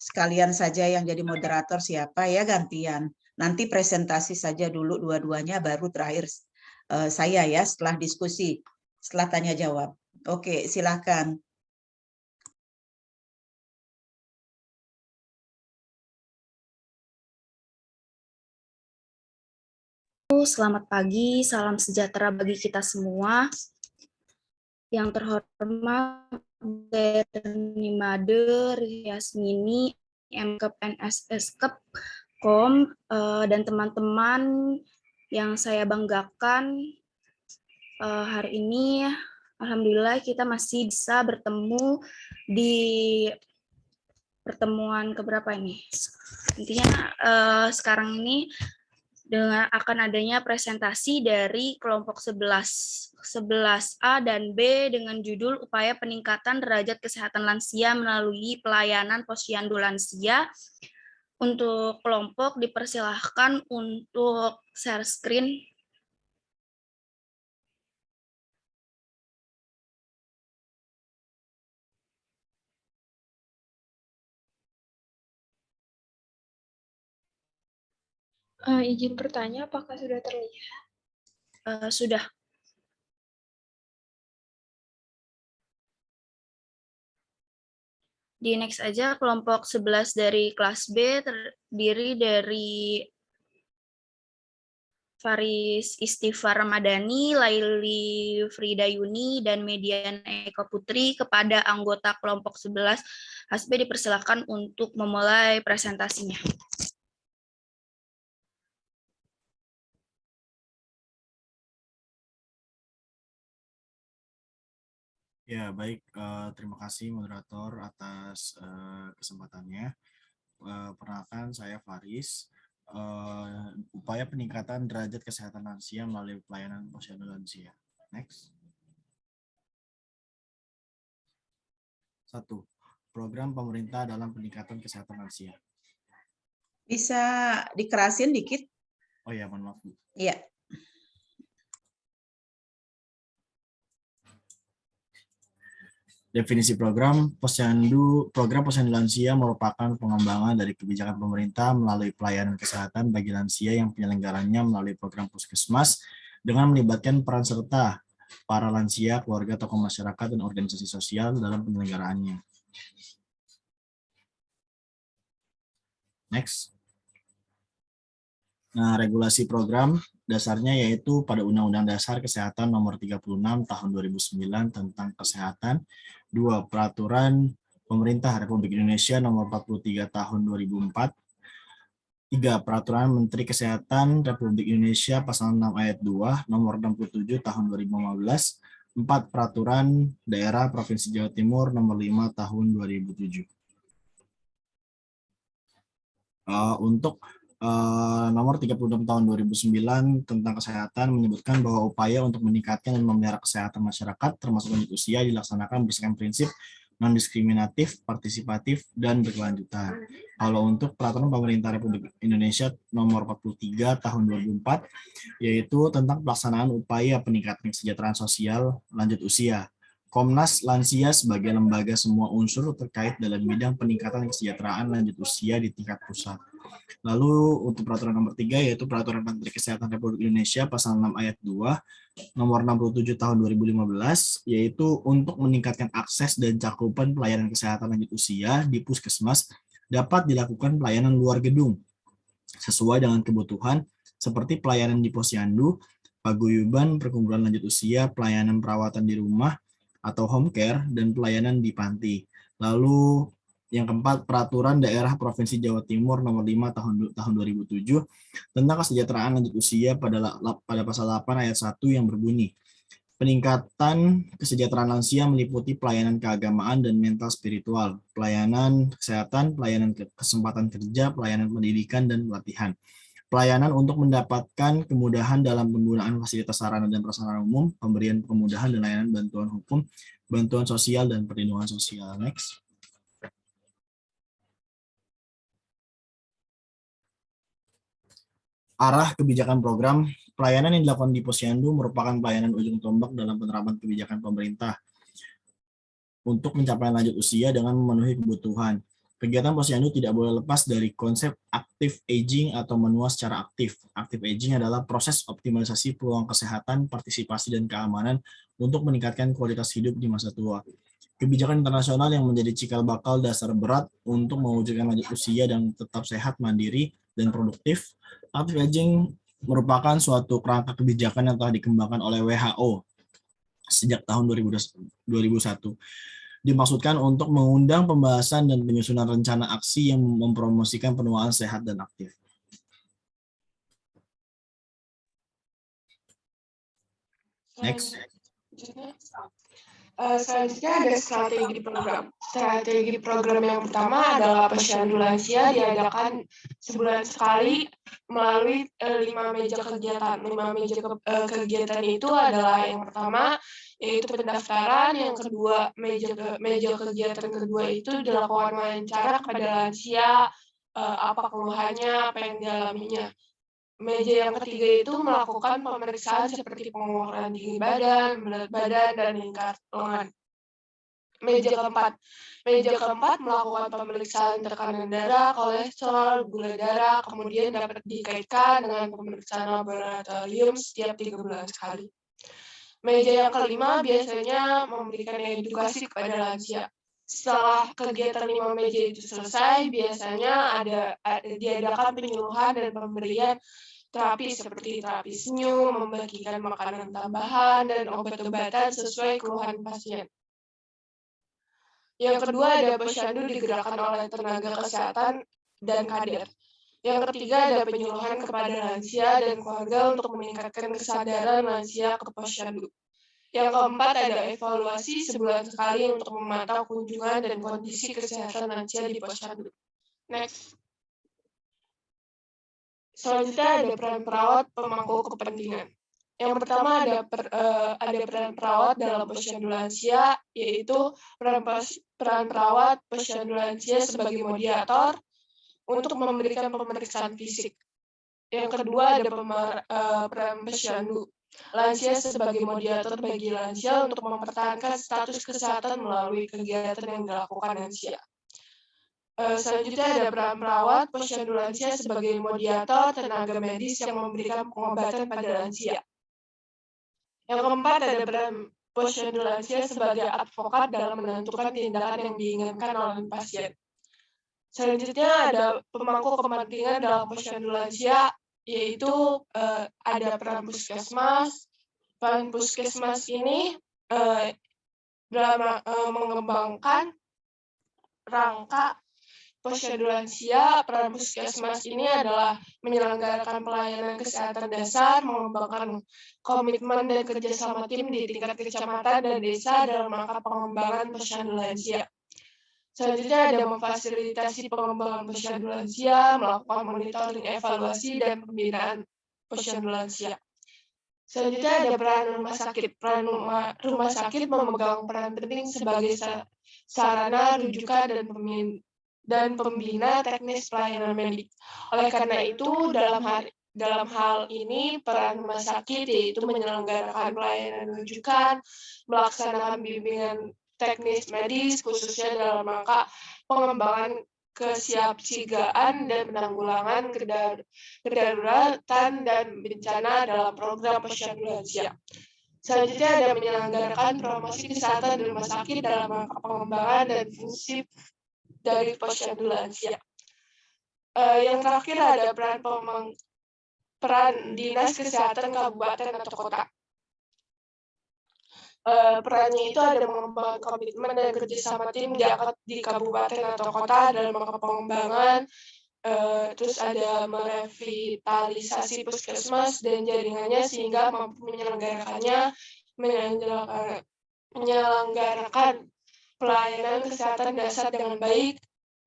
sekalian saja yang jadi moderator siapa ya, gantian. Nanti presentasi saja dulu dua-duanya, baru terakhir saya ya, setelah diskusi, setelah tanya jawab. Oke, silakan. Selamat pagi, salam sejahtera bagi kita semua. Yang terhormat Berni Made, Yasmini, MKEP NSSKEP, KOM, dan teman-teman yang saya banggakan, hari ini alhamdulillah kita masih bisa bertemu di pertemuan keberapa ini. Intinya sekarang ini dengan akan adanya presentasi dari kelompok 11A dan B dengan judul Upaya Peningkatan Derajat Kesehatan Lansia Melalui Pelayanan Posyandu Lansia. Untuk kelompok dipersilahkan untuk share screen. Izin bertanya, apakah sudah terlihat? Sudah. Di next aja, kelompok 11 dari kelas B terdiri dari Faris Istighfar Ramadhani, Laili Frida Yuni, dan Median Eko Putri. Kepada anggota kelompok 11 HSB dipersilakan untuk memulai presentasinya. Ya, baik. Terima kasih moderator atas kesempatannya. Perkenalkan, saya Faris. Upaya peningkatan derajat kesehatan lansia melalui pelayanan posyandu lansia. Next. 1. Program pemerintah dalam peningkatan kesehatan lansia. Bisa dikerasin dikit? Oh ya, mohon maaf Bu. Iya. Definisi program posyandu lansia merupakan pengembangan dari kebijakan pemerintah melalui pelayanan kesehatan bagi lansia yang penyelenggaranya melalui program puskesmas dengan melibatkan peran serta para lansia, keluarga, tokoh masyarakat, dan organisasi sosial dalam penyelenggaraannya. Next. Nah, regulasi program dasarnya yaitu pada Undang-Undang Dasar Kesehatan Nomor 36 Tahun 2009 tentang Kesehatan, 2. Peraturan Pemerintah Republik Indonesia Nomor 43 Tahun 2004, 3. Peraturan Menteri Kesehatan Republik Indonesia Pasal 6 Ayat 2 Nomor 67 Tahun 2015, 4. Peraturan Daerah Provinsi Jawa Timur Nomor 5 Tahun 2007. Untuk nomor 36 tahun 2009 tentang kesehatan menyebutkan bahwa upaya untuk meningkatkan dan memelihara kesehatan masyarakat termasuk lanjut usia dilaksanakan berdasarkan prinsip non-diskriminatif, partisipatif, dan berkelanjutan. Kalau untuk peraturan pemerintah Republik Indonesia nomor 43 tahun 2004 yaitu tentang pelaksanaan upaya peningkatan kesejahteraan sosial lanjut usia. Komnas Lansia sebagai lembaga semua unsur terkait dalam bidang peningkatan kesejahteraan lanjut usia di tingkat pusat. Lalu untuk peraturan nomor 3 yaitu Peraturan Menteri Kesehatan Republik Indonesia Pasal 6 Ayat 2 Nomor 67 Tahun 2015 yaitu untuk meningkatkan akses dan cakupan pelayanan kesehatan lanjut usia di puskesmas dapat dilakukan pelayanan luar gedung sesuai dengan kebutuhan seperti pelayanan di posyandu, paguyuban, perkumpulan lanjut usia, pelayanan perawatan di rumah atau home care, dan pelayanan di panti. Lalu yang keempat, Peraturan Daerah Provinsi Jawa Timur Nomor 5 Tahun 2007 tentang kesejahteraan lanjut usia pada pasal 8 ayat 1 yang berbunyi, peningkatan kesejahteraan lansia meliputi pelayanan keagamaan dan mental spiritual, pelayanan kesehatan, pelayanan kesempatan kerja, pelayanan pendidikan, dan pelatihan. Pelayanan untuk mendapatkan kemudahan dalam penggunaan fasilitas sarana dan prasarana umum, pemberian kemudahan dan layanan bantuan hukum, bantuan sosial, dan perlindungan sosial. Next. Arah kebijakan program, pelayanan yang dilakukan di posyandu merupakan pelayanan ujung tombak dalam penerapan kebijakan pemerintah untuk mencapai lanjut usia dengan memenuhi kebutuhan. Kegiatan posyandu tidak boleh lepas dari konsep active aging atau menua secara aktif. Active aging adalah proses optimalisasi peluang kesehatan, partisipasi, dan keamanan untuk meningkatkan kualitas hidup di masa tua. Kebijakan internasional yang menjadi cikal bakal dasar berat untuk mewujudkan lanjut usia dan tetap sehat, mandiri, dan produktif. Active aging merupakan suatu kerangka kebijakan yang telah dikembangkan oleh WHO sejak tahun 2001. Dimaksudkan untuk mengundang pembahasan dan penyusunan rencana aksi yang mempromosikan penuaan sehat dan aktif. Next. Selanjutnya ada strategi program yang pertama adalah posyandu lansia diadakan sebulan sekali melalui 5 meja kegiatan. 5 meja kegiatan itu adalah yang pertama yaitu pendaftaran, yang kedua meja kegiatan kedua itu dilakukan wawancara kepada lansia, apa keluhannya, apa yang dialaminya. Meja yang ketiga itu melakukan pemeriksaan seperti pengukuran tinggi badan, berat badan, dan lingkar lengan. Meja keempat melakukan pemeriksaan tekanan darah, kolesterol, gula darah, kemudian dapat dikaitkan dengan pemeriksaan laboratorium setiap 3 bulan sekali. Meja yang kelima biasanya memberikan edukasi kepada lansia. Setelah kegiatan 5 meja itu selesai, biasanya diadakan penyuluhan dan pemberian terapi seperti terapi senyum, membagikan makanan tambahan, dan obat-obatan sesuai keluhan pasien. Yang kedua ada posyandu digerakkan oleh tenaga kesehatan dan kader. Yang ketiga ada penyuluhan kepada lansia dan keluarga untuk meningkatkan kesadaran lansia ke posyandu. Yang keempat ada evaluasi sebulan sekali untuk memantau kunjungan dan kondisi kesehatan lansia di posyandu. Next. Selanjutnya ada peran perawat pemangku kepentingan. Yang pertama ada peran perawat dalam posyandu lansia, yaitu peran perawat posyandu lansia sebagai mediator untuk memberikan pemeriksaan fisik. Yang kedua ada peran posyandu lansia sebagai mediator bagi lansia untuk mempertahankan status kesehatan melalui kegiatan yang dilakukan lansia. Selanjutnya ada peran perawat posyandu lansia sebagai mediator tenaga medis yang memberikan pengobatan pada lansia. Yang keempat ada peran posyandu lansia sebagai advokat dalam menentukan tindakan yang diinginkan oleh pasien. Selanjutnya ada pemangku kepentingan dalam posyandu lansia, yaitu ada peran puskesmas. Peran puskesmas ini dalam mengembangkan rangka posyandu lansia. Peran puskesmas ini adalah menyelenggarakan pelayanan kesehatan dasar, mengembangkan komitmen dan kerjasama tim di tingkat kecamatan dan desa dalam rangka pengembangan posyandu lansia. Selanjutnya ada memfasilitasi pengembangan posyandu lansia, melakukan monitoring, evaluasi, dan pembinaan posyandu lansia. Selanjutnya ada peran rumah sakit. Peran rumah sakit memegang peran penting sebagai sarana rujukan dan pembina teknis pelayanan medik. Oleh karena itu, dalam hal ini, peran rumah sakit yaitu menyelenggarakan pelayanan rujukan, melaksanakan bimbingan teknis medis, khususnya dalam rangka pengembangan kesiapsiagaan dan penanggulangan kedaruratan dan bencana dalam program posyandu lansia. Selanjutnya ada menyelenggarakan promosi kesehatan di rumah sakit dalam rangka pengembangan dan fungsi dari posyandu lansia. Yang terakhir ada peran dinas kesehatan kabupaten atau kota. Perannya itu ada mengembangkan komitmen dan kerjasama tim di kabupaten atau kota dalam rangka pengembangan, terus ada merevitalisasi puskesmas dan jaringannya sehingga mampu menyelenggarakan pelayanan kesehatan dasar dengan baik,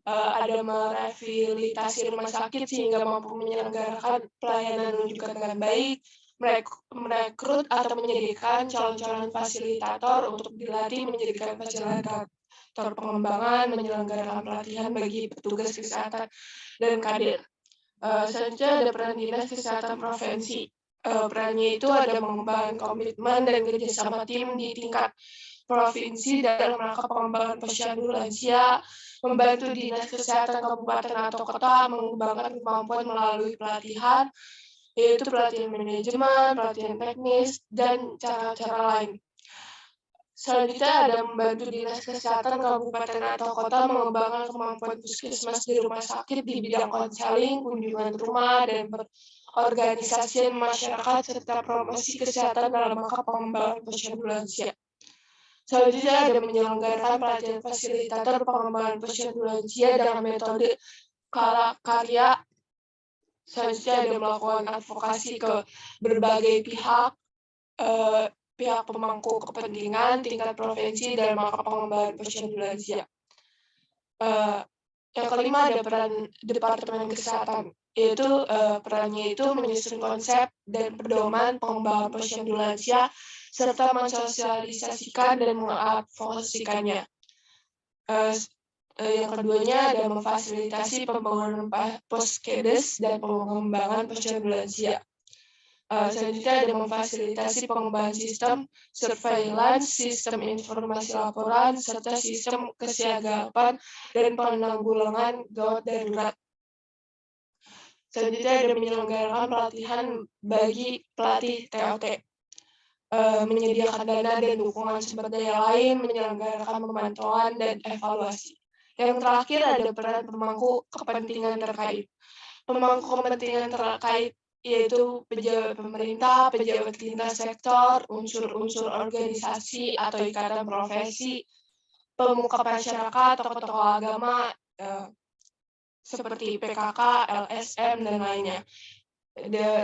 ada merehabilitasi rumah sakit sehingga mampu menyelenggarakan pelayanan rujukan dengan baik, merekrut atau menyediakan calon-calon fasilitator untuk dilatih menjadikan fasilitator pengembangan, menyelenggarakan pelatihan bagi petugas kesehatan dan kader. Selanjutnya ada peran dinas kesehatan provinsi. Perannya itu ada mengembangkan komitmen dan kerjasama tim di tingkat provinsi dalam rangka pengembangan posyandu lansia, membantu Dinas Kesehatan Kabupaten atau Kota mengembangkan kemampuan melalui pelatihan, yaitu pelatihan manajemen, pelatihan teknis, dan cara-cara lain. Selanjutnya ada membantu Dinas Kesehatan Kabupaten atau Kota mengembangkan kemampuan puskesmas di rumah sakit di bidang konseling, kunjungan rumah, dan organisasi masyarakat serta promosi kesehatan dalam rangka pengembangan posyandu lansia. Selanjutnya ada menyelenggarakan pelatihan fasilitator pengembangan posyandu lansia dengan metode karya. Selanjutnya ada melakukan advokasi ke berbagai pihak, pihak pemangku kepentingan tingkat provinsi dalam rangka pengembangan posyandu lansia. Yang kelima ada peran Departemen Kesehatan, yaitu perannya itu menyusun konsep dan pedoman pengembangan posyandu lansia serta mensosialisasikan dan mengadvokasikannya. Yang keduanya ada memfasilitasi pembangunan poskedes dan pengembangan posyandu lansia. Selanjutnya ada memfasilitasi pengembangan sistem surveillance, sistem informasi laporan, serta sistem kesiagapan dan penanggulangan gawat darurat. Selanjutnya ada menyelenggarakan pelatihan bagi pelatih TOT, menyediakan dana dan dukungan sumber daya lain, menyelenggarakan pemantauan dan evaluasi. Yang terakhir ada peran pemangku kepentingan terkait. Pemangku kepentingan terkait yaitu pejabat pemerintah, pejabat lintas sektor, unsur-unsur organisasi atau ikatan profesi, pemuka masyarakat, tokoh-tokoh agama seperti PKK, LSM, dan lainnya.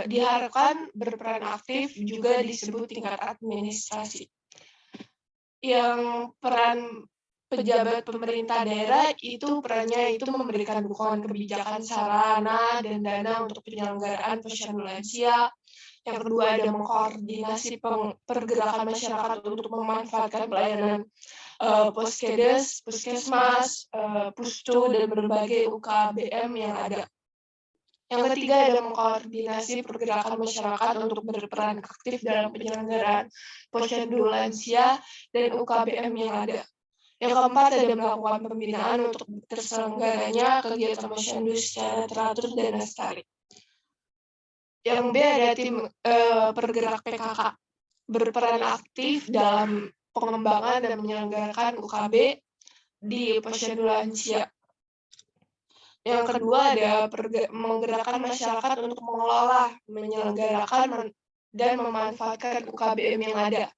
Diharapkan berperan aktif juga disebut tingkat administrasi. Yang peran pejabat pemerintah daerah itu perannya itu memberikan dukungan kebijakan, sarana, dan dana untuk penyelenggaraan posyandu lansia. Yang kedua ada mengkoordinasi pergerakan masyarakat untuk memanfaatkan pelayanan poskedes, puskesmas, pustu, dan berbagai UKBM yang ada. Yang ketiga ada mengkoordinasi pergerakan masyarakat untuk berperan aktif dalam penyelenggaraan posyandu lansia dan UKBM yang ada. Yang keempat ada melakukan pembinaan untuk terselenggaranya kegiatan posyandu secara teratur dan lestari. Yang B ada tim pergerak PKK, berperan aktif dalam pengembangan dan menyelenggarakan UKB di posyandu lansia. Yang kedua ada menggerakkan masyarakat untuk mengelola, menyelenggarakan, dan memanfaatkan UKBM yang ada.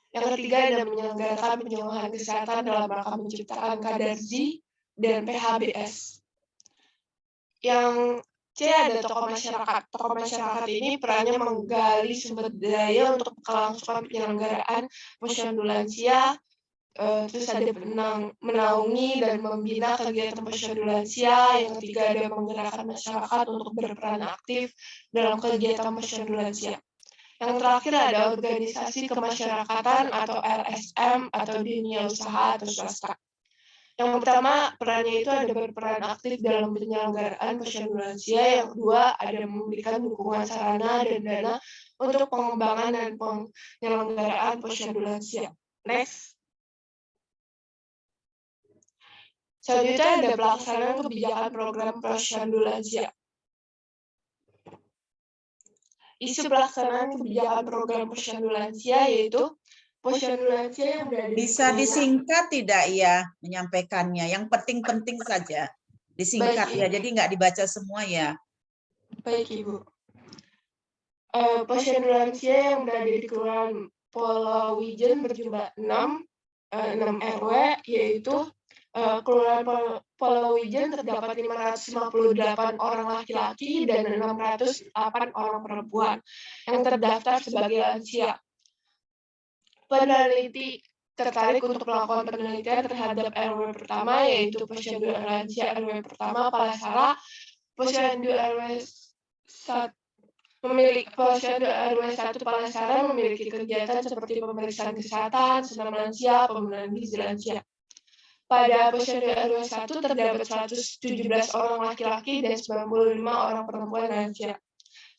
Yang ketiga ada menyelenggarakan penyuluhan kesehatan dalam rangka menciptakan Kadarzi dan PHBS. Yang C ada tokoh masyarakat. Tokoh masyarakat ini perannya menggali sumber daya untuk kelangsungan penyelenggaraan posyandu lansia. Terus ada menaungi dan membina kegiatan posyandu lansia. Yang ketiga ada menggerakkan masyarakat untuk berperan aktif dalam kegiatan posyandu lansia. Yang terakhir ada organisasi kemasyarakatan atau LSM atau dunia usaha atau swasta. Yang pertama, perannya itu ada berperan aktif dalam penyelenggaraan posyandu lansia. Yang kedua, ada memberikan dukungan sarana dan dana untuk pengembangan dan penyelenggaraan posyandu lansia. Next. Selanjutnya ada pelaksanaan kebijakan program posyandu lansia. Isu pelaksanaan kebijakan program posyandu lansia yaitu posyandu lansia yang berada di Bisa disingkat tidak ya menyampaikannya? Yang penting-penting saja. Disingkat ya, jadi nggak dibaca semua ya. Baik, Ibu. Posyandu lansia yang berada di Kelurahan Polawijen berjumlah 6 RW, yaitu Kelurahan Polawijen terdapat 558 orang laki-laki dan 608 orang perempuan yang terdaftar sebagai lansia. Peneliti tertarik untuk melakukan penelitian terhadap RW pertama, yaitu posyandu lansia RW pertama Palasara. Posyandu RW 1 Palasara memiliki kegiatan seperti pemeriksaan kesehatan, senam lansia, pembenahan gizi lansia. Pada posyandu RW 1 terdapat 117 orang laki-laki dan 95 orang perempuan lansia.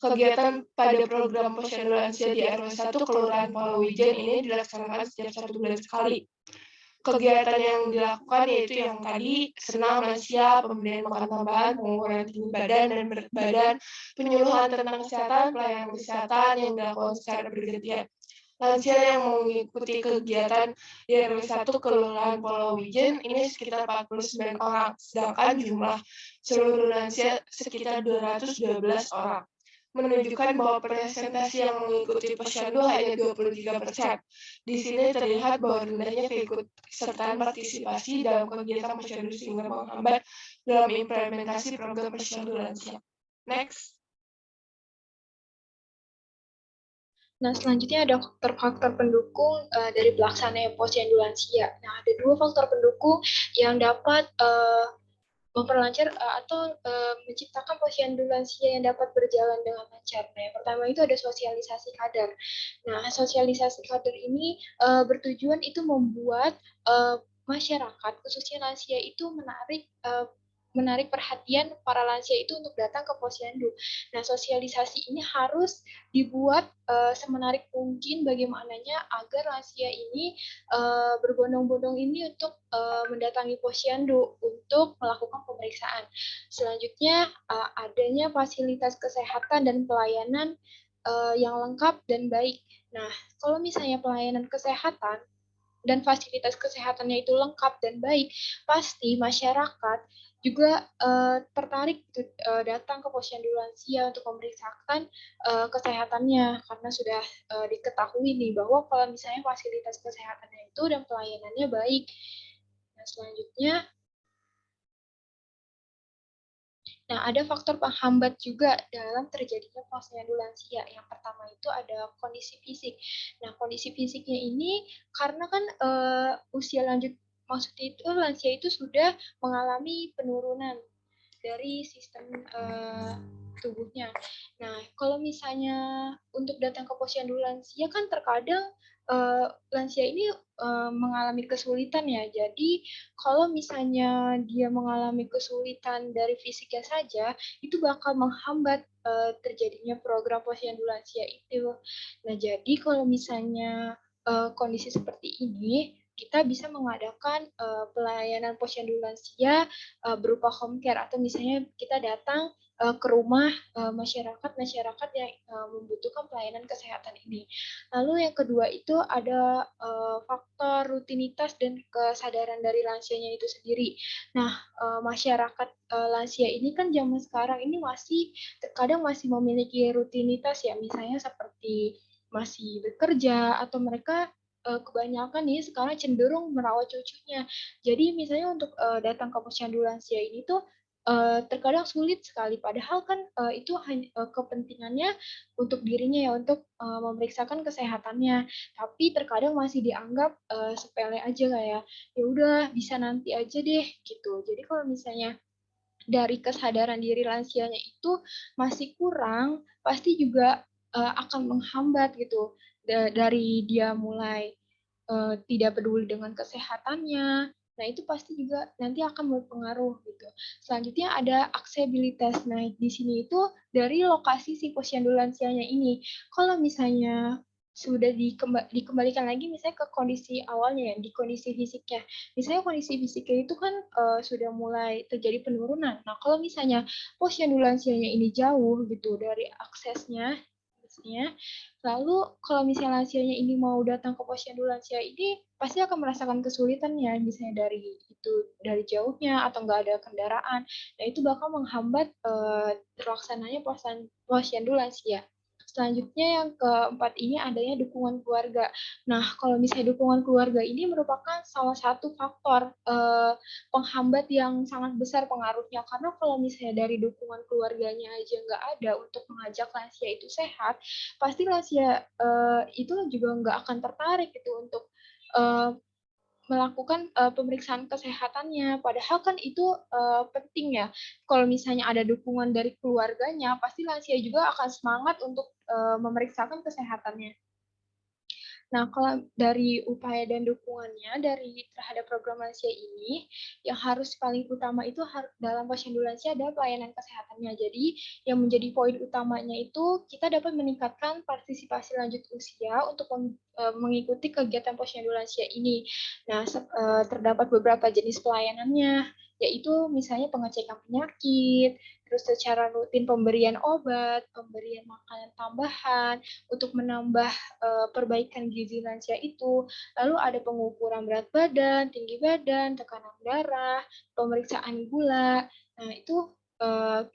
Kegiatan pada program Posyandu Lansia di RW 1 Kelurahan Palawijen ini dilaksanakan setiap 1 bulan sekali. Kegiatan yang dilakukan yaitu yang tadi senam lansia, pemberian makan tambahan, pengukuran tinggi badan dan berat badan, penyuluhan tentang kesehatan, pelayanan kesehatan yang dilakukan secara bergantian. Lansia yang mengikuti kegiatan di RW 1 Kelurahan Palawijen ini sekitar 49 orang, sedangkan jumlah seluruh lansia sekitar 212 orang. Menunjukkan bahwa presentasi yang mengikuti posyandu hanya 23%. Di sini terlihat bahwa rendahnya keikutsertaan partisipasi dalam kegiatan posyandu sehingga menghambat dalam implementasi program posyandu lansia. Next. Nah, selanjutnya ada faktor-faktor pendukung dari pelaksanaan posyandu lansia. Nah, ada 2 faktor pendukung yang dapat memperlancar atau menciptakan posyandu lansia yang dapat berjalan dengan lancar. Nah, yang pertama itu ada sosialisasi kader. Nah, sosialisasi kader ini bertujuan itu membuat masyarakat, khususnya lansia itu menarik perhatian para lansia itu untuk datang ke posyandu. Nah, sosialisasi ini harus dibuat semenarik mungkin bagaimananya agar lansia ini berbondong-bondong ini untuk mendatangi posyandu untuk melakukan pemeriksaan. Selanjutnya, adanya fasilitas kesehatan dan pelayanan yang lengkap dan baik. Nah, kalau misalnya pelayanan kesehatan dan fasilitas kesehatannya itu lengkap dan baik, pasti masyarakat juga tertarik datang ke posyandu lansia untuk memeriksakan kesehatannya karena sudah diketahui nih bahwa kalau misalnya fasilitas kesehatannya itu dan pelayanannya baik. Nah, selanjutnya, ada faktor penghambat juga dalam terjadinya posyandu lansia. Yang pertama itu ada kondisi fisik. Nah, kondisi fisiknya ini karena kan usia lanjut, maksudnya itu lansia itu sudah mengalami penurunan dari sistem tubuhnya. Nah, kalau misalnya untuk datang ke posyandu lansia kan terkadang lansia ini mengalami kesulitan ya. Jadi kalau misalnya dia mengalami kesulitan dari fisiknya saja, itu bakal menghambat terjadinya program posyandu lansia itu. Nah, jadi kalau misalnya kondisi seperti ini, kita bisa mengadakan pelayanan posyandu lansia berupa home care atau misalnya kita datang ke rumah masyarakat yang membutuhkan pelayanan kesehatan ini. Lalu yang kedua itu ada faktor rutinitas dan kesadaran dari lansianya itu sendiri. Nah, masyarakat lansia ini kan zaman sekarang ini terkadang masih memiliki rutinitas ya, misalnya seperti masih bekerja atau mereka kebanyakan nih sekarang cenderung merawat cucunya. Jadi misalnya untuk datang ke posyandu lansia ini tuh terkadang sulit sekali. Padahal kan itu kepentingannya untuk dirinya ya, untuk memeriksakan kesehatannya. Tapi terkadang masih dianggap sepele aja kayak ya udah bisa nanti aja deh gitu. Jadi kalau misalnya dari kesadaran diri lansianya itu masih kurang, pasti juga akan menghambat gitu dari dia mulai tidak peduli dengan kesehatannya. Nah, itu pasti juga nanti akan berpengaruh gitu. Selanjutnya ada aksesibilitas. Nah, di sini itu dari lokasi si posyandu lansianya ini. Kalau misalnya sudah dikembalikan lagi misalnya ke kondisi awalnya ya, di kondisi fisiknya. Misalnya kondisi fisiknya itu kan sudah mulai terjadi penurunan. Nah, kalau misalnya posyandu lansianya ini jauh gitu dari aksesnya, misalnya, lalu kalau misalnya lansianya ini mau datang ke posyandu lansia ini pasti akan merasakan kesulitan ya, misalnya dari jauhnya atau nggak ada kendaraan. Nah, itu bakal menghambat terlaksananya posyandu lansia. Selanjutnya yang keempat ini adanya dukungan keluarga. Nah, kalau misalnya dukungan keluarga ini merupakan salah satu faktor penghambat yang sangat besar pengaruhnya. Karena kalau misalnya dari dukungan keluarganya aja nggak ada untuk mengajak lansia itu sehat, pasti lansia itu juga nggak akan tertarik gitu untuk melakukan pemeriksaan kesehatannya. Padahal kan itu penting ya. Kalau misalnya ada dukungan dari keluarganya, pasti lansia juga akan semangat untuk memeriksakan kesehatannya. Nah, kalau dari upaya dan dukungannya dari terhadap program lansia ini, yang harus paling utama itu dalam posyandu lansia adalah pelayanan kesehatannya. Jadi, yang menjadi poin utamanya itu kita dapat meningkatkan partisipasi lanjut usia untuk mengikuti kegiatan posyandu lansia ini. Nah, terdapat beberapa jenis pelayanannya, yaitu misalnya pengecekan penyakit, terus secara rutin pemberian obat, pemberian makanan tambahan untuk menambah perbaikan gizi lansia itu. Lalu ada pengukuran berat badan, tinggi badan, tekanan darah, pemeriksaan gula. Nah, itu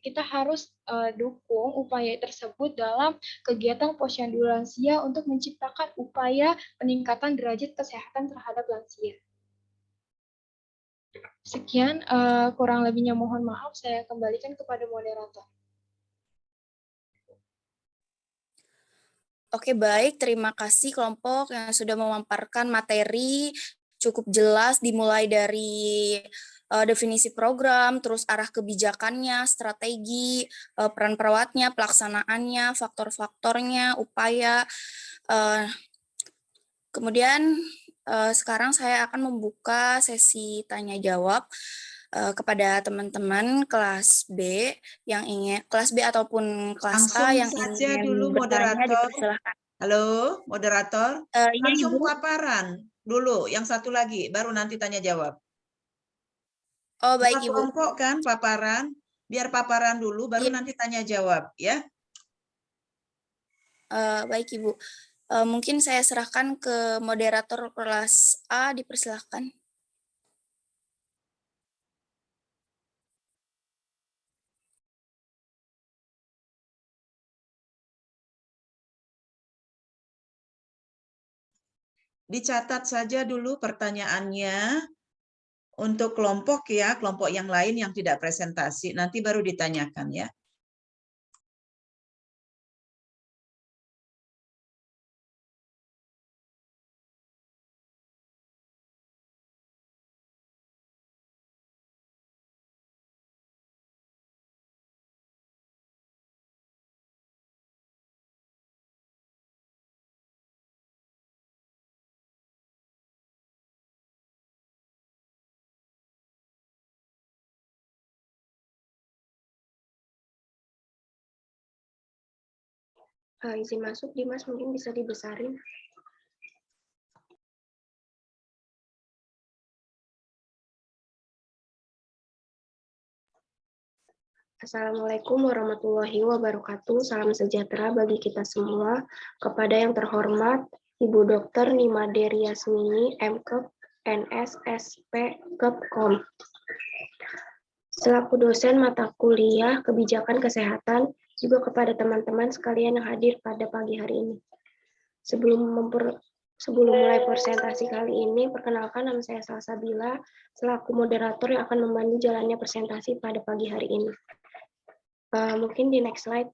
kita harus dukung upaya tersebut dalam kegiatan posyandu lansia untuk menciptakan upaya peningkatan derajat kesehatan terhadap lansia. Sekian, kurang lebihnya mohon maaf, saya kembalikan kepada moderator. Oke, baik. Terima kasih kelompok yang sudah memaparkan materi cukup jelas, dimulai dari definisi program, terus arah kebijakannya, strategi, peran perawatnya, pelaksanaannya, faktor-faktornya, upaya. Kemudian sekarang saya akan membuka sesi tanya jawab kepada teman-teman kelas B yang ingin kelas B ataupun kelas Langsung A yang saja ingin dulu bertanya, moderator. dipersilahkan. Halo, moderator. Iya, Langsung Ibu. paparan dulu, yang satu lagi, baru nanti tanya jawab. Oh, baik, Dua Ibu. kelompok kan paparan, biar paparan dulu, baru Iya. nanti tanya jawab, ya. Baik, Ibu. Mungkin saya serahkan ke moderator kelas A, dipersilahkan. Dicatat saja dulu pertanyaannya untuk kelompok ya, kelompok yang lain yang tidak presentasi, nanti baru ditanyakan ya. Izin masuk, Dimas, mungkin bisa dibesarin. Assalamualaikum warahmatullahi wabarakatuh. Salam sejahtera bagi kita semua. Kepada yang terhormat Ibu Dr. Nimade Riasmini, MKep, NSSP, Kepkom. Selaku dosen mata kuliah Kebijakan Kesehatan, juga kepada teman-teman sekalian yang hadir pada pagi hari ini. Sebelum mulai presentasi kali ini, perkenalkan nama saya Salsabila, selaku moderator yang akan membantu jalannya presentasi pada pagi hari ini. Mungkin di next slide.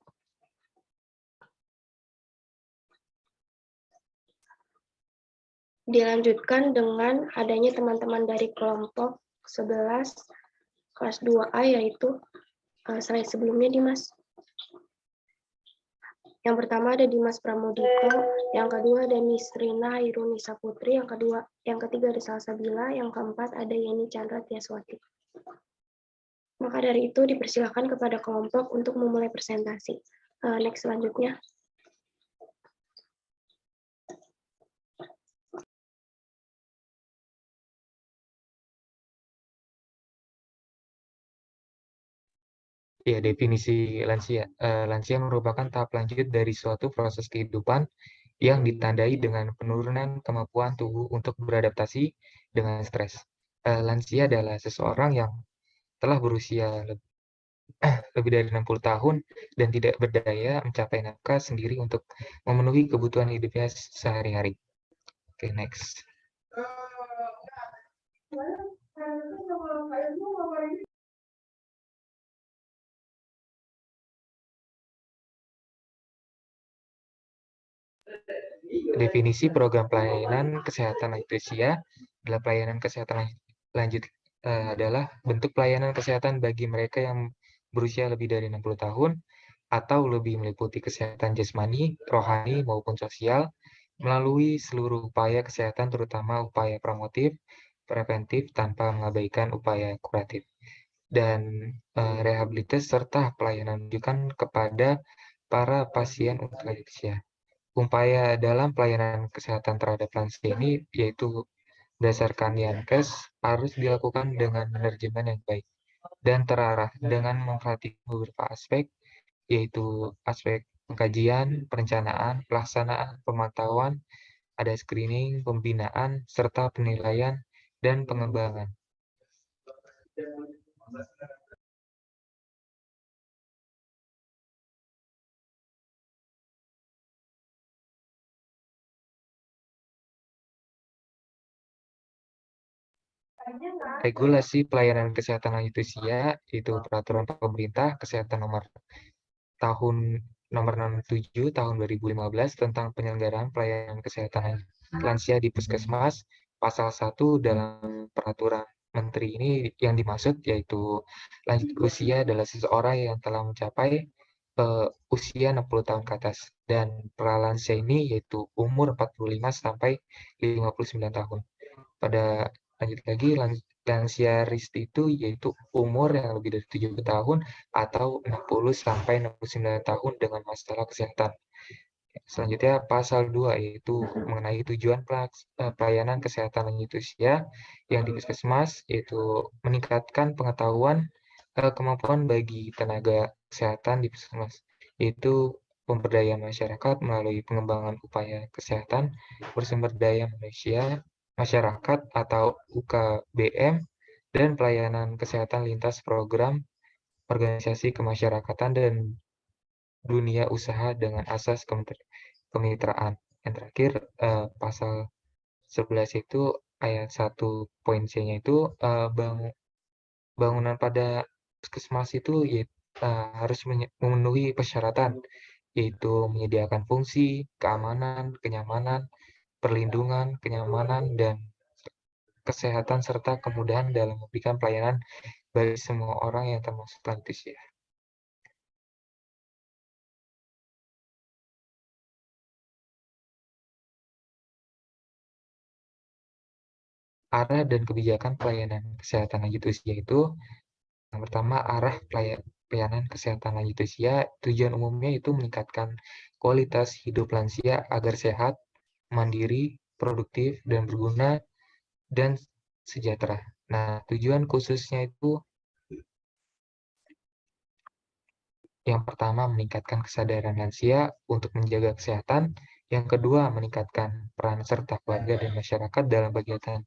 Dilanjutkan dengan adanya teman-teman dari kelompok 11 kelas 2A, yaitu slide sebelumnya, Dimas. Yang pertama ada Dimas Pramudito, yang kedua ada Nisrina Irunisa Putri, yang ketiga ada Salsabila, yang keempat ada Yeni Chandra Tiaswati. Maka dari itu dipersilakan kepada kelompok untuk memulai presentasi. Next selanjutnya. Ya, definisi lansia. Lansia merupakan tahap lanjut dari suatu proses kehidupan yang ditandai dengan penurunan kemampuan tubuh untuk beradaptasi dengan stres. Lansia adalah seseorang yang telah berusia lebih dari 60 tahun dan tidak berdaya mencapai nafkah sendiri untuk memenuhi kebutuhan hidupnya sehari-hari. Oke, next. Definisi program pelayanan kesehatan lanjut usia adalah pelayanan kesehatan lanjut adalah bentuk pelayanan kesehatan bagi mereka yang berusia lebih dari 60 tahun atau lebih, meliputi kesehatan jasmani, rohani maupun sosial melalui seluruh upaya kesehatan, terutama upaya promotif, preventif, tanpa mengabaikan upaya kuratif, dan rehabilitasi serta pelayanan rujukan kepada para pasien untuk lanjut usia. Upaya dalam pelayanan kesehatan terhadap lansia ini yaitu berdasarkan Yankes harus dilakukan dengan manajemen yang baik dan terarah dengan memperhatikan beberapa aspek, yaitu aspek pengkajian, perencanaan, pelaksanaan, pemantauan, ada screening, pembinaan, serta penilaian dan pengembangan. Regulasi pelayanan kesehatan lanjut usia, yaitu peraturan pemerintah kesehatan nomor 67 tahun 2015 tentang penyelenggaraan pelayanan kesehatan lansia di puskesmas. Pasal 1 dalam peraturan menteri ini yang dimaksud yaitu lanjut usia adalah seseorang yang telah mencapai usia 60 tahun ke atas, dan pralansia ini yaitu umur 45 sampai 59 tahun. Pada lanjut lagi, lansia risti itu yaitu umur yang lebih dari 70 tahun atau 60 sampai 69 tahun dengan masalah kesehatan. Selanjutnya pasal 2 yaitu mengenai tujuan pelayanan kesehatan lanjut usia yang di puskesmas, yaitu meningkatkan pengetahuan kemampuan bagi tenaga kesehatan di puskesmas, yaitu pemberdayaan masyarakat melalui pengembangan upaya kesehatan bersumber daya manusia masyarakat atau UKBM, dan pelayanan kesehatan lintas program organisasi kemasyarakatan dan dunia usaha dengan asas kemitraan. Yang terakhir, pasal 11 itu ayat 1 poin C-nya itu bangunan pada puskesmas itu harus memenuhi persyaratan, yaitu menyediakan fungsi, keamanan, kenyamanan, perlindungan, kenyamanan, dan kesehatan, serta kemudahan dalam memberikan pelayanan bagi semua orang yang termasuk lanjut usia. Arah dan kebijakan pelayanan kesehatan lanjut usia itu, yang pertama, arah pelayanan kesehatan lanjut usia, tujuan umumnya itu meningkatkan kualitas hidup lansia agar sehat, mandiri, produktif, dan berguna, dan sejahtera. Nah, tujuan khususnya itu yang pertama, meningkatkan kesadaran lansia untuk menjaga kesehatan. Yang kedua, meningkatkan peran serta keluarga dan masyarakat dalam kegiatan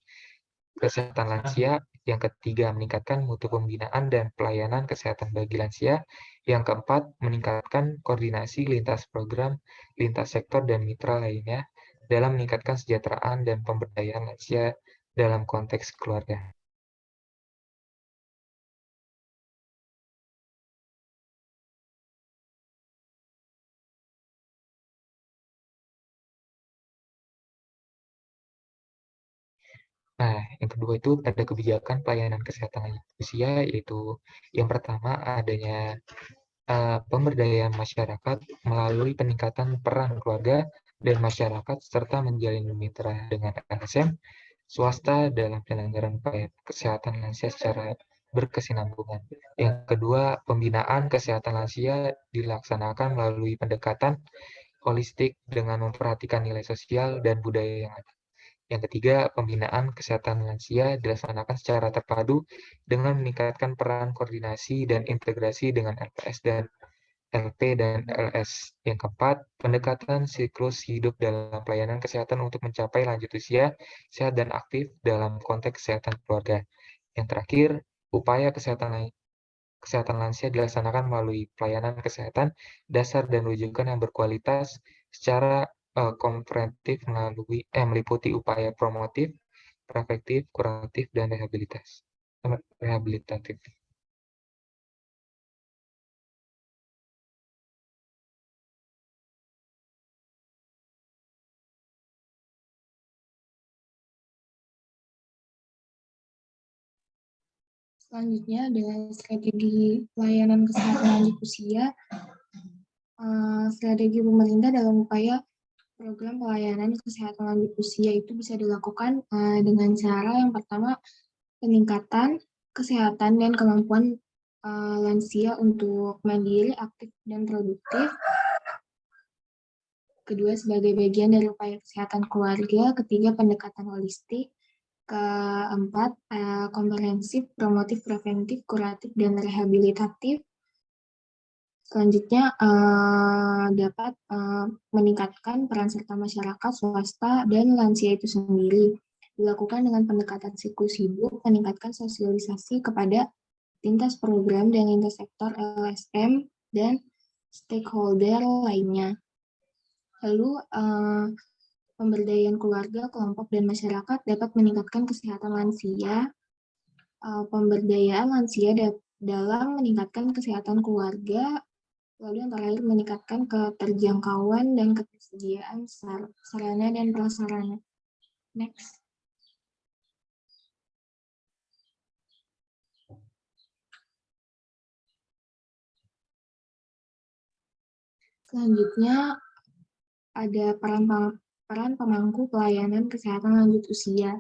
kesehatan lansia. Yang ketiga, meningkatkan mutu pembinaan dan pelayanan kesehatan bagi lansia. Yang keempat, meningkatkan koordinasi lintas program, lintas sektor, dan mitra lainnya dalam meningkatkan kesejahteraan dan pemberdayaan lansia dalam konteks keluarga. Nah, yang kedua itu ada kebijakan pelayanan kesehatan lanjut usia, yaitu yang pertama adanya pemberdayaan masyarakat melalui peningkatan peran keluarga dan masyarakat serta menjalin mitra dengan LSM swasta dalam penyelenggaraan kesehatan lansia secara berkesinambungan. Yang kedua, pembinaan kesehatan lansia dilaksanakan melalui pendekatan holistik dengan memperhatikan nilai sosial dan budaya yang ada. Yang ketiga, pembinaan kesehatan lansia dilaksanakan secara terpadu dengan meningkatkan peran koordinasi dan integrasi dengan LPS dan LP dan LS. Yang keempat, pendekatan siklus hidup dalam pelayanan kesehatan untuk mencapai lanjut usia sehat dan aktif dalam konteks kesehatan keluarga. Yang terakhir, upaya kesehatan lansia dilaksanakan melalui pelayanan kesehatan dasar dan rujukan yang berkualitas secara komprehensif meliputi upaya promotif, preventif, kuratif, dan rehabilitatif. Selanjutnya dengan strategi pelayanan kesehatan lanjut usia, strategi pemerintah dalam upaya program pelayanan kesehatan lanjut usia itu bisa dilakukan dengan cara yang pertama, peningkatan kesehatan dan kemampuan lansia untuk mandiri, aktif, dan produktif. Kedua, sebagai bagian dari upaya kesehatan keluarga. Ketiga, pendekatan holistik. Keempat, komprehensif, promotif, preventif, kuratif, dan rehabilitatif. Selanjutnya, dapat meningkatkan peran serta masyarakat, swasta, dan lansia itu sendiri. Dilakukan dengan pendekatan siklus hidup, meningkatkan sosialisasi kepada lintas program dan lintas sektor LSM dan stakeholder lainnya. Lalu, pemberdayaan keluarga, kelompok, dan masyarakat dapat meningkatkan kesehatan lansia. Pemberdayaan lansia dalam meningkatkan kesehatan keluarga, lalu yang terakhir meningkatkan keterjangkauan dan ketersediaan sarana dan prasarana. Next. Selanjutnya ada peran pemangku pelayanan kesehatan lanjut usia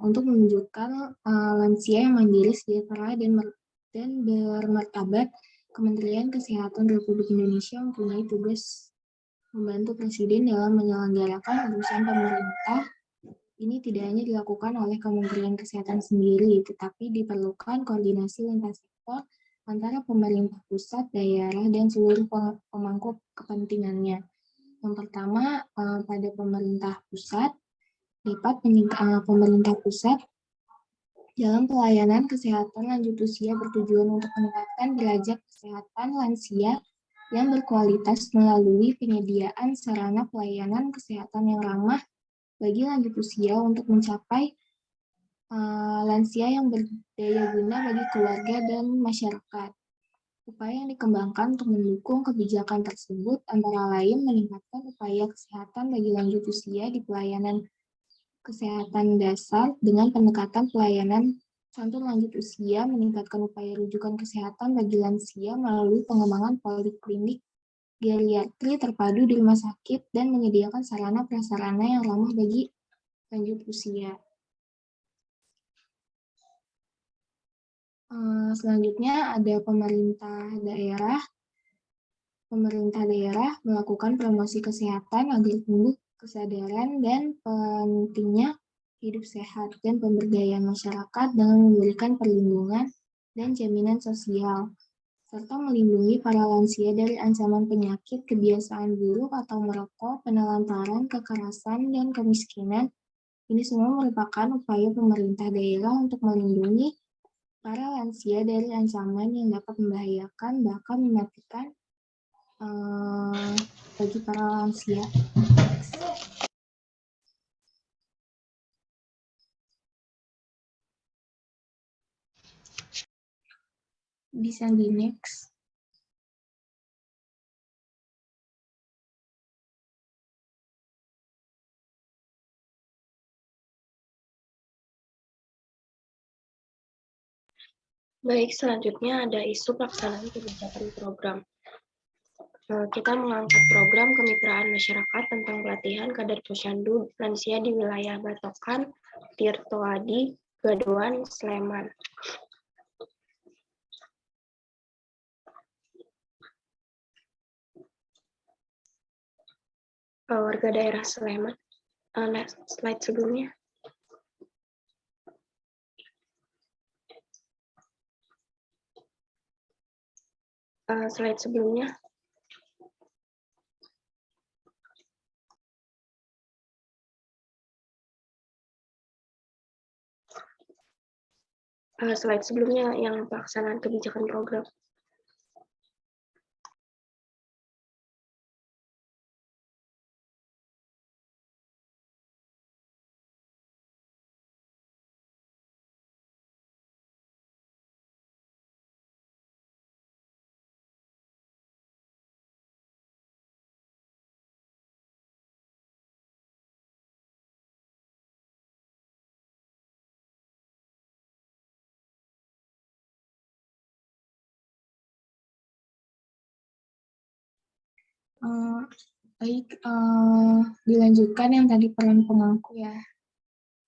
untuk menunjukkan lansia yang mandiri, sejahtera, dan bermartabat. Kementerian Kesehatan Republik Indonesia mempunyai tugas membantu Presiden dalam menyelenggarakan urusan pemerintah. Ini tidak hanya dilakukan oleh Kementerian Kesehatan sendiri, tetapi diperlukan koordinasi lintas sektor antara pemerintah pusat, daerah, dan seluruh pemangku kepentingannya. Yang pertama, pada pemerintah pusat, pemerintah pusat dalam pelayanan kesehatan lanjut usia bertujuan untuk meningkatkan derajat kesehatan lansia yang berkualitas melalui penyediaan sarana pelayanan kesehatan yang ramah bagi lanjut usia untuk mencapai lansia yang berdaya guna bagi keluarga dan masyarakat. Upaya yang dikembangkan untuk mendukung kebijakan tersebut antara lain meningkatkan upaya kesehatan bagi lanjut usia di pelayanan kesehatan dasar dengan pendekatan pelayanan santun lanjut usia, meningkatkan upaya rujukan kesehatan bagi lansia melalui pengembangan poliklinik geriatri terpadu di rumah sakit dan menyediakan sarana prasarana yang ramah bagi lanjut usia. Selanjutnya ada pemerintah daerah. Pemerintah daerah melakukan promosi kesehatan agar tumbuh kesadaran dan pentingnya hidup sehat dan pemberdayaan masyarakat dengan memberikan perlindungan dan jaminan sosial, serta melindungi para lansia dari ancaman penyakit, kebiasaan buruk atau merokok, penelantaran, kekerasan, dan kemiskinan. Ini semua merupakan upaya pemerintah daerah untuk melindungi para lansia dari ancaman yang dapat membahayakan bahkan mematikan bagi para lansia. Bisa di next. Baik, selanjutnya ada isu pelaksanaan kebijakan program. Kita mengangkat program kemitraan masyarakat tentang pelatihan kader posyandu lansia di wilayah Batokan, Tirtoadi, Gadoan, Sleman. Warga daerah Sleman. Slide sebelumnya. Slide sebelumnya. Slide sebelumnya yang pelaksanaan kebijakan program. Baik, dilanjutkan yang tadi peran pemangku ya.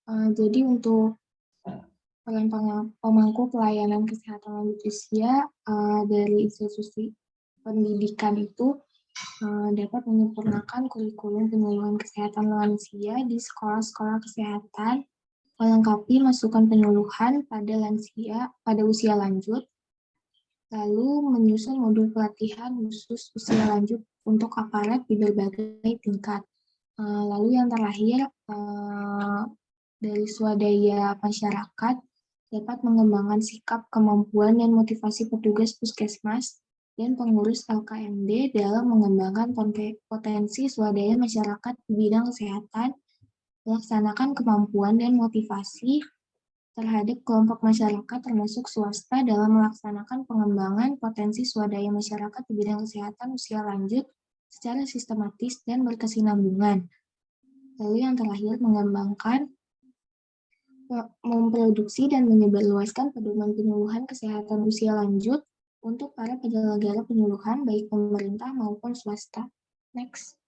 Jadi untuk peran pemangku pelayanan kesehatan lanjut usia dari institusi pendidikan itu dapat menyempurnakan kurikulum penyuluhan kesehatan lansia di sekolah-sekolah kesehatan, melengkapi masukan penyuluhan pada lansia pada usia lanjut, lalu menyusun modul pelatihan khusus usia lanjut untuk aparat di berbagai tingkat. Lalu yang terakhir, dari swadaya masyarakat dapat mengembangkan sikap, kemampuan, dan motivasi petugas puskesmas dan pengurus LKMD dalam mengembangkan potensi swadaya masyarakat di bidang kesehatan, melaksanakan kemampuan dan motivasi terhadap kelompok masyarakat termasuk swasta dalam melaksanakan pengembangan potensi swadaya masyarakat di bidang kesehatan usia lanjut secara sistematis dan berkesinambungan. Lalu yang terakhir, memproduksi dan menyebarluaskan pedoman penyuluhan kesehatan usia lanjut untuk para penyelenggara penyuluhan baik pemerintah maupun swasta. Next.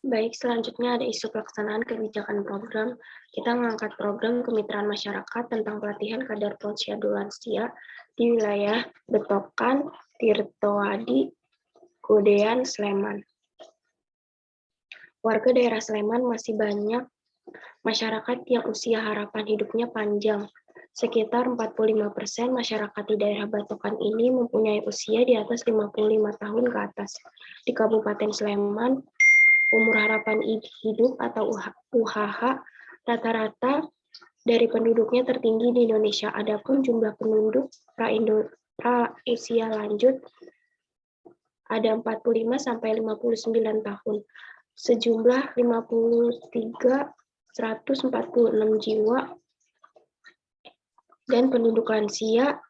Baik, selanjutnya ada isu pelaksanaan kebijakan program. Kita mengangkat program kemitraan masyarakat tentang pelatihan kadar posyandu lansia di wilayah Betokan, Tirtowadi, Godean, Sleman. Warga daerah Sleman masih banyak masyarakat yang usia harapan hidupnya panjang. Sekitar 45% masyarakat di daerah Betokan ini mempunyai usia di atas 55 tahun ke atas. Di Kabupaten Sleman, umur harapan hidup atau UHH rata-rata dari penduduknya tertinggi di Indonesia. Adapun jumlah penduduk pra-usia lanjut ada 45 sampai 59 tahun. Sejumlah 53.146 jiwa dan penduduk lansia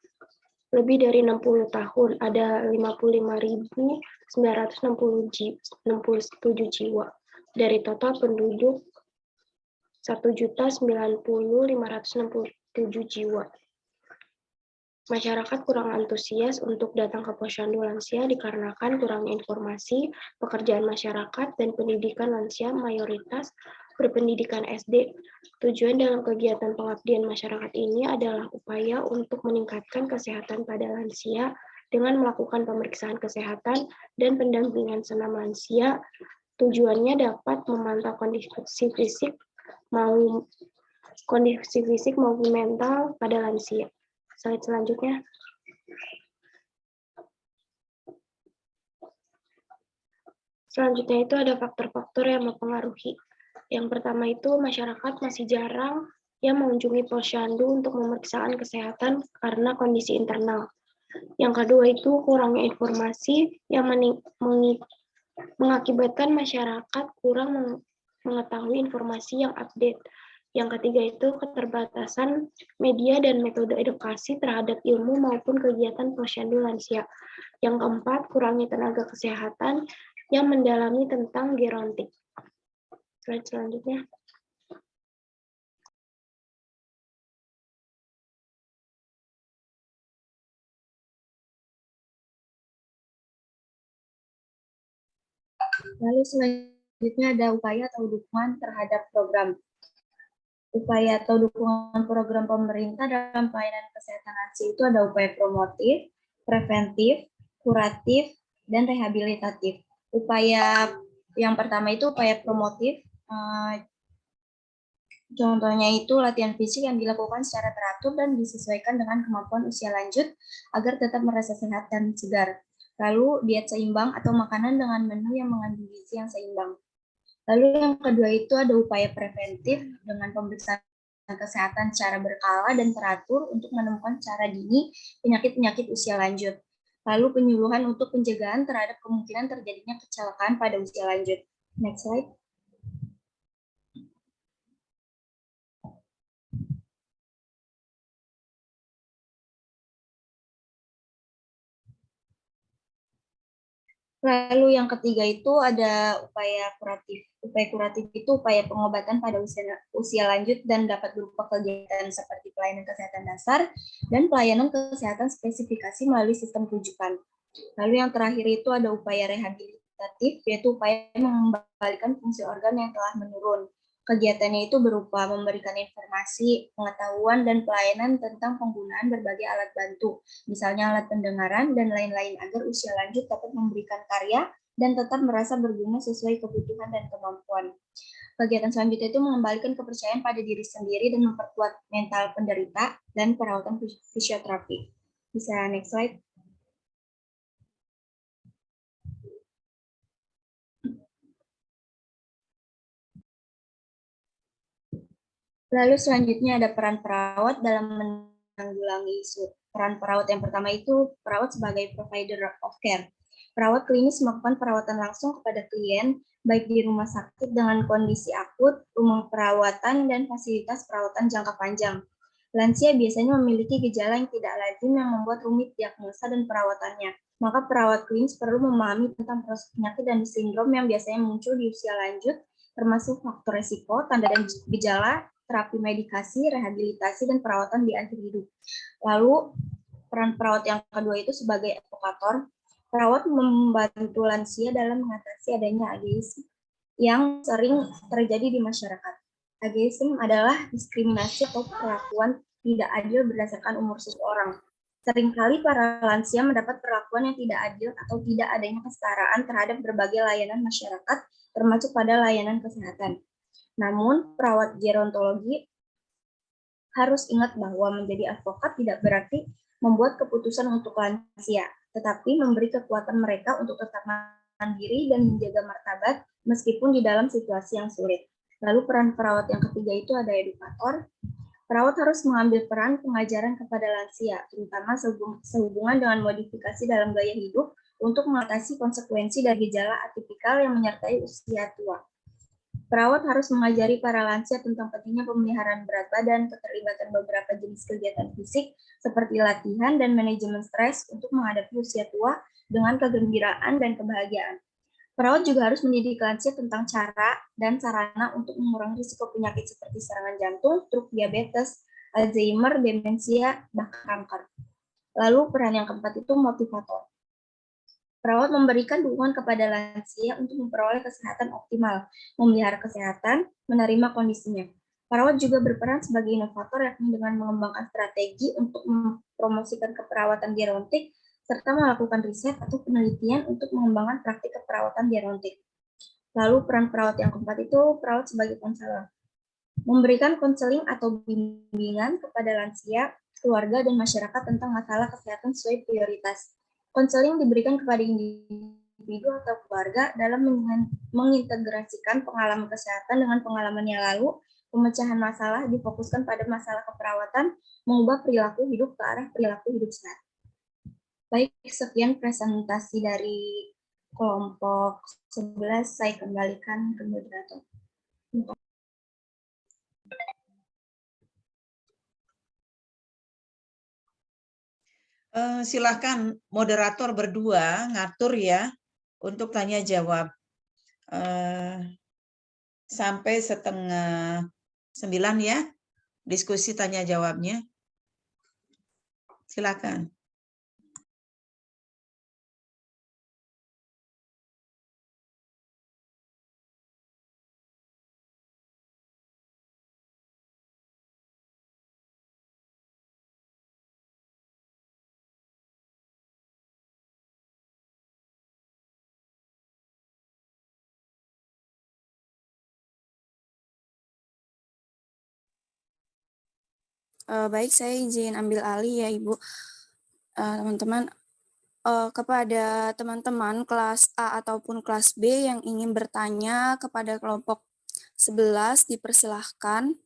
lebih dari 60 tahun, ada 55.967 jiwa. Dari total penduduk 1.090.567 jiwa. Masyarakat kurang antusias untuk datang ke posyandu lansia dikarenakan kurangnya informasi, pekerjaan masyarakat, dan pendidikan lansia mayoritas berpendidikan SD. Tujuan dalam kegiatan pengabdian masyarakat ini adalah upaya untuk meningkatkan kesehatan pada lansia dengan melakukan pemeriksaan kesehatan dan pendampingan senam lansia. Tujuannya dapat memantau kondisi fisik maupun mental pada lansia. Slide selanjutnya. Selanjutnya itu ada faktor-faktor yang mempengaruhi. Yang pertama itu masyarakat masih jarang yang mengunjungi posyandu untuk pemeriksaan kesehatan karena kondisi internal. Yang kedua itu kurangnya informasi yang mengakibatkan masyarakat kurang mengetahui informasi yang update. Yang ketiga itu keterbatasan media dan metode edukasi terhadap ilmu maupun kegiatan posyandu lansia. Yang keempat, kurangnya tenaga kesehatan yang mendalami tentang gerontik. Slide selanjutnya. Lalu selanjutnya ada upaya atau dukungan terhadap program. Upaya atau dukungan program pemerintah dalam pelayanan kesehatan lansia itu ada upaya promotif, preventif, kuratif, dan rehabilitatif. Upaya yang pertama itu upaya promotif. Contohnya itu latihan fisik yang dilakukan secara teratur dan disesuaikan dengan kemampuan usia lanjut agar tetap merasa sehat dan segar. Lalu diet seimbang atau makanan dengan menu yang mengandung gizi yang seimbang. Lalu yang kedua itu ada upaya preventif dengan pemeriksaan kesehatan secara berkala dan teratur untuk menemukan cara dini penyakit-penyakit usia lanjut. Lalu penyuluhan untuk pencegahan terhadap kemungkinan terjadinya kecelakaan pada usia lanjut. Next slide. Lalu yang ketiga itu ada upaya kuratif. Upaya kuratif itu upaya pengobatan pada usia lanjut dan dapat berupa kegiatan seperti pelayanan kesehatan dasar dan pelayanan kesehatan spesifikasi melalui sistem rujukan. Lalu yang terakhir itu ada upaya rehabilitatif, yaitu upaya mengembalikan fungsi organ yang telah menurun. Kegiatannya itu berupa memberikan informasi, pengetahuan, dan pelayanan tentang penggunaan berbagai alat bantu, misalnya alat pendengaran dan lain-lain, agar usia lanjut dapat memberikan karya dan tetap merasa berguna sesuai kebutuhan dan kemampuan. Kegiatan selanjutnya itu mengembalikan kepercayaan pada diri sendiri dan memperkuat mental penderita dan perawatan fisioterapi. Bisa next slide. Lalu selanjutnya ada peran perawat dalam menanggulangi isu. Peran perawat yang pertama itu perawat sebagai provider of care. Perawat klinis melakukan perawatan langsung kepada klien, baik di rumah sakit dengan kondisi akut, rumah perawatan, dan fasilitas perawatan jangka panjang. Lansia biasanya memiliki gejala yang tidak lazim yang membuat rumit diagnosa dan perawatannya. Maka perawat klinis perlu memahami tentang proses penyakit dan sindrom yang biasanya muncul di usia lanjut, termasuk faktor risiko, tanda dan gejala, terapi medikasi, rehabilitasi, dan perawatan di akhir hidup. Lalu, peran perawat yang kedua itu sebagai advokator. Perawat membantu lansia dalam mengatasi adanya ageisme yang sering terjadi di masyarakat. Ageisme adalah diskriminasi atau perlakuan tidak adil berdasarkan umur seseorang. Seringkali para lansia mendapat perlakuan yang tidak adil atau tidak adanya kesetaraan terhadap berbagai layanan masyarakat, termasuk pada layanan kesehatan. Namun, perawat gerontologi harus ingat bahwa menjadi advokat tidak berarti membuat keputusan untuk lansia, tetapi memberi kekuatan mereka untuk tetap mandiri dan menjaga martabat meskipun di dalam situasi yang sulit. Lalu peran perawat yang ketiga itu ada edukator. Perawat harus mengambil peran pengajaran kepada lansia, terutama sehubungan dengan modifikasi dalam gaya hidup untuk mengatasi konsekuensi dari gejala atipikal yang menyertai usia tua. Perawat harus mengajari para lansia tentang pentingnya pemeliharaan berat badan, keterlibatan beberapa jenis kegiatan fisik, seperti latihan dan manajemen stres untuk menghadapi usia tua dengan kegembiraan dan kebahagiaan. Perawat juga harus mendidik lansia tentang cara dan sarana untuk mengurangi risiko penyakit seperti serangan jantung, stroke, diabetes, Alzheimer, demensia, bahkan kanker. Lalu peran yang keempat itu motivator. Perawat memberikan dukungan kepada lansia untuk memperoleh kesehatan optimal, memelihara kesehatan, menerima kondisinya. Perawat juga berperan sebagai inovator, yakni dengan mengembangkan strategi untuk mempromosikan keperawatan gerontik, serta melakukan riset atau penelitian untuk mengembangkan praktik keperawatan gerontik. Lalu peran perawat yang keempat itu perawat sebagai konselor. Memberikan konseling atau bimbingan kepada lansia, keluarga, dan masyarakat tentang masalah kesehatan sesuai prioritas. Konseling diberikan kepada individu atau keluarga dalam mengintegrasikan pengalaman kesehatan dengan pengalaman yang lalu, pemecahan masalah difokuskan pada masalah keperawatan, mengubah perilaku hidup ke arah perilaku hidup sehat. Baik, sekian presentasi dari kelompok 11, saya kembalikan ke moderator. Silakan moderator berdua ngatur ya untuk tanya jawab sampai 8:30 ya, diskusi tanya jawabnya. Silakan. Baik, saya izin ambil alih ya Ibu. Teman-teman, kepada teman-teman kelas A ataupun kelas B yang ingin bertanya kepada kelompok 11 dipersilahkan.